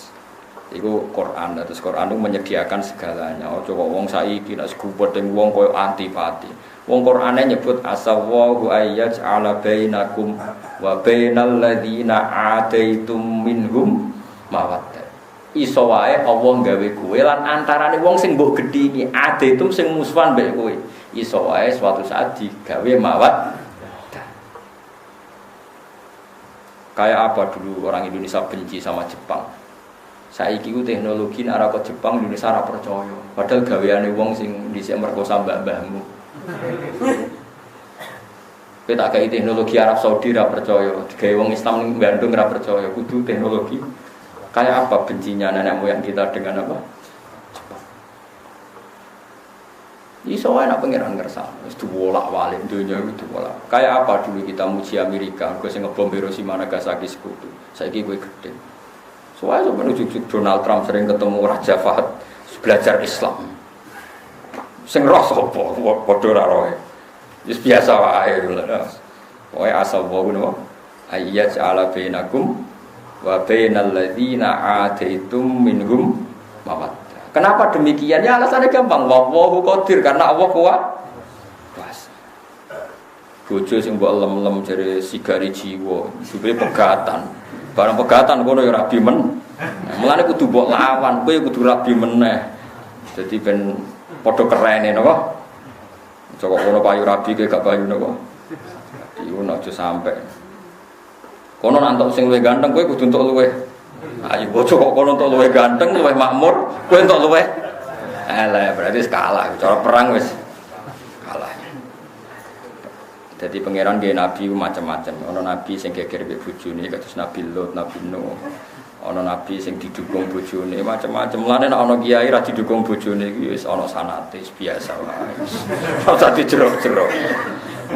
Iku Quran, terus Quran itu menyediakan segalanya. Ojo kok wong saiki nek segubedeng wong koyo antipati. Wong Qur'ane nyebut asawwahu ayyaj ala bainakum wa bainal ladzina ataitum minhum mawaddah. Iso wae Allah gawe kowe lan antarane wong sing mbok gedhingi ataitum sing musuhan mbek kowe. Iso wae suatu saat digawe mawaddah. Kayak apa dulu orang Indonesia benci sama Jepang. Saiki ku teknologi nek ora kok Jepang Indonesia ora percaya. Padahal gaweane wong sing dhisik merkosa mbah-mbahmu. Kowe tak gawe teknologi Arab Saudi ra percaya, digawe wong Islam ning Bandung ra percaya, kudu teknologi. Kayak apa bencinya nenek moyang kita dengan apa? Jepang. Iso wae nek pangeran ngersakno, wis diwolak-walik dunya itu diwolak. Kayak apa dulu kita muji Amerika, kok sing ngebom Hiroshima Nagasaki sekutu. Saiki kowe gedhe. Soale menuju Donald Trump sering ketemu Raja Fahd belajar Islam. Sing roh sapa? Padha ra roe. Wis biasa wae lho. Wae asal wae ngono. Ayyat ala bainakum wa bainal ladzina ataitum minhum mawaddah. Kenapa demikian? Ya alasannya gampang. Wallahu qadir karena Allah kuasa. Bojo sing mbok lem-lem jare sigari jiwa, jebule pegatan. Barang pegatan kono ya rabi men. Mulane kudu mbok lawan, kowe kudu rabi meneh. Dadi ben padha kerene napa? Cokok kono payu rabi ke gak payu napa? Iku aja sampe. Kono nantok sing luwih ganteng kowe kudu entuk luwih. Ayo bojo kok kono entuk luwih ganteng, luwih makmur, kowe entuk luwih. Lah berarti kalah, cara perang wis kalah. Jadi pangeran nggih nabi macam-macam. Ono nabi sing geger mbek bojone kados Nabi Lut, Nabi Nuh. Ono nabi sing didukung bojone macam-macam. Mulane nek ono kiai ra didukung bojone iki wis ono sanate biasa wae. Ora dijerok-jerok.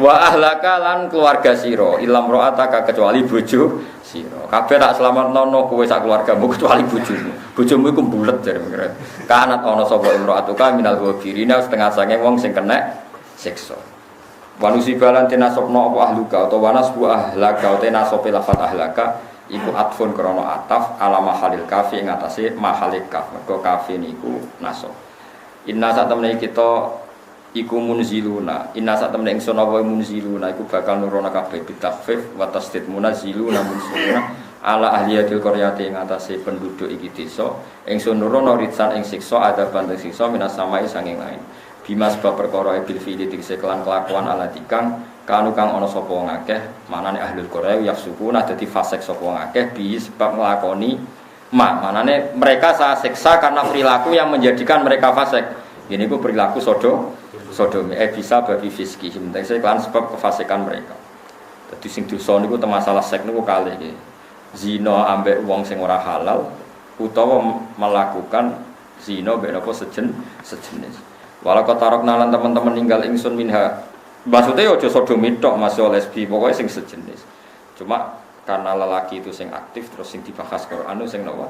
Wa ahlaka lan keluarga sira ilam ro'ataka kecuali bojo sira. Kabeh tak slametno kowe sak keluargamu kecuali bojomu. Bojomu iku bulet jare pangeran. Kanat ono sapa imro'atuka minal ghafirina setengah sange wong sing kena siksa. Wanusi balan tinasopno apa ahluka atau wanas bu ahlaka atau tinasopi lafat ahlaka iku atfun krono ataf ala mahalil kafi ing atase mahalik kaf mergo kafi niku nasop. Inna sak temene kita iku munziluna inna sak temene ingsun apa munziluna iku bakal nurono kabeh bitafif wa tasdid munziluna munziluna ala ahliyatil qaryati ing atase penduduk iki desa ingsun nurono ritsan ing siksa ada bandeng siksa minas samai sanging lain. Bimas bab perkara bil fi'li dikse kelan kelakuan ala dikang kanu kang ana sapa wong akeh manane ahlul Qur'an yafsukuna dadi fasik sapa wong akeh bi sebab nglakoni manane mereka saya siksa karena perilaku yang menjadikan mereka fasik. Ini ku perilaku sodomi bisa babi fiski penting kelan sebab kefasikan mereka. Dadi sing dosa niku masalah seks niku kalih iki. Zina ambek wong sing ora halal utawa melakukan zina mbek napa sejenis. Walau kotarok nalan teman-teman ninggal ingsun minha. Maksudnya aja sodomi tok masih lesbi pokoknya sing sejenis. Cuma karena lelaki itu sing aktif terus sing dibahas Quran sing nawa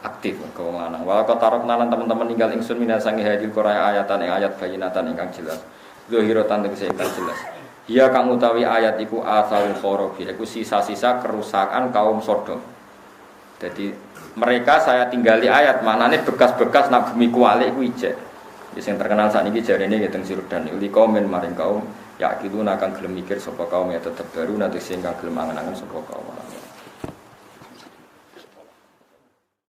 aktif ke wong lanang. Walau kotarok nalan teman-teman ninggal ingsun minha sangi hadil Quran ayatan ing ayat bayinatan ingkang jelas. Zahiratan tegese ingkang jelas. Ia kang utawi ayat iku asal khorobi iku sisa-sisa kerusakan kaum Sodom. Jadi mereka saya tinggali ayat maknane bekas-bekas nak bumi kualik iku ijek. Yang terkenal saat ini jarene ya teng Sirdan uli kaumen maring kaum ya kitu nakang gelem mikir sapa kaum ya tetep baru nanti sing kang gelem angen-angen sapa kaum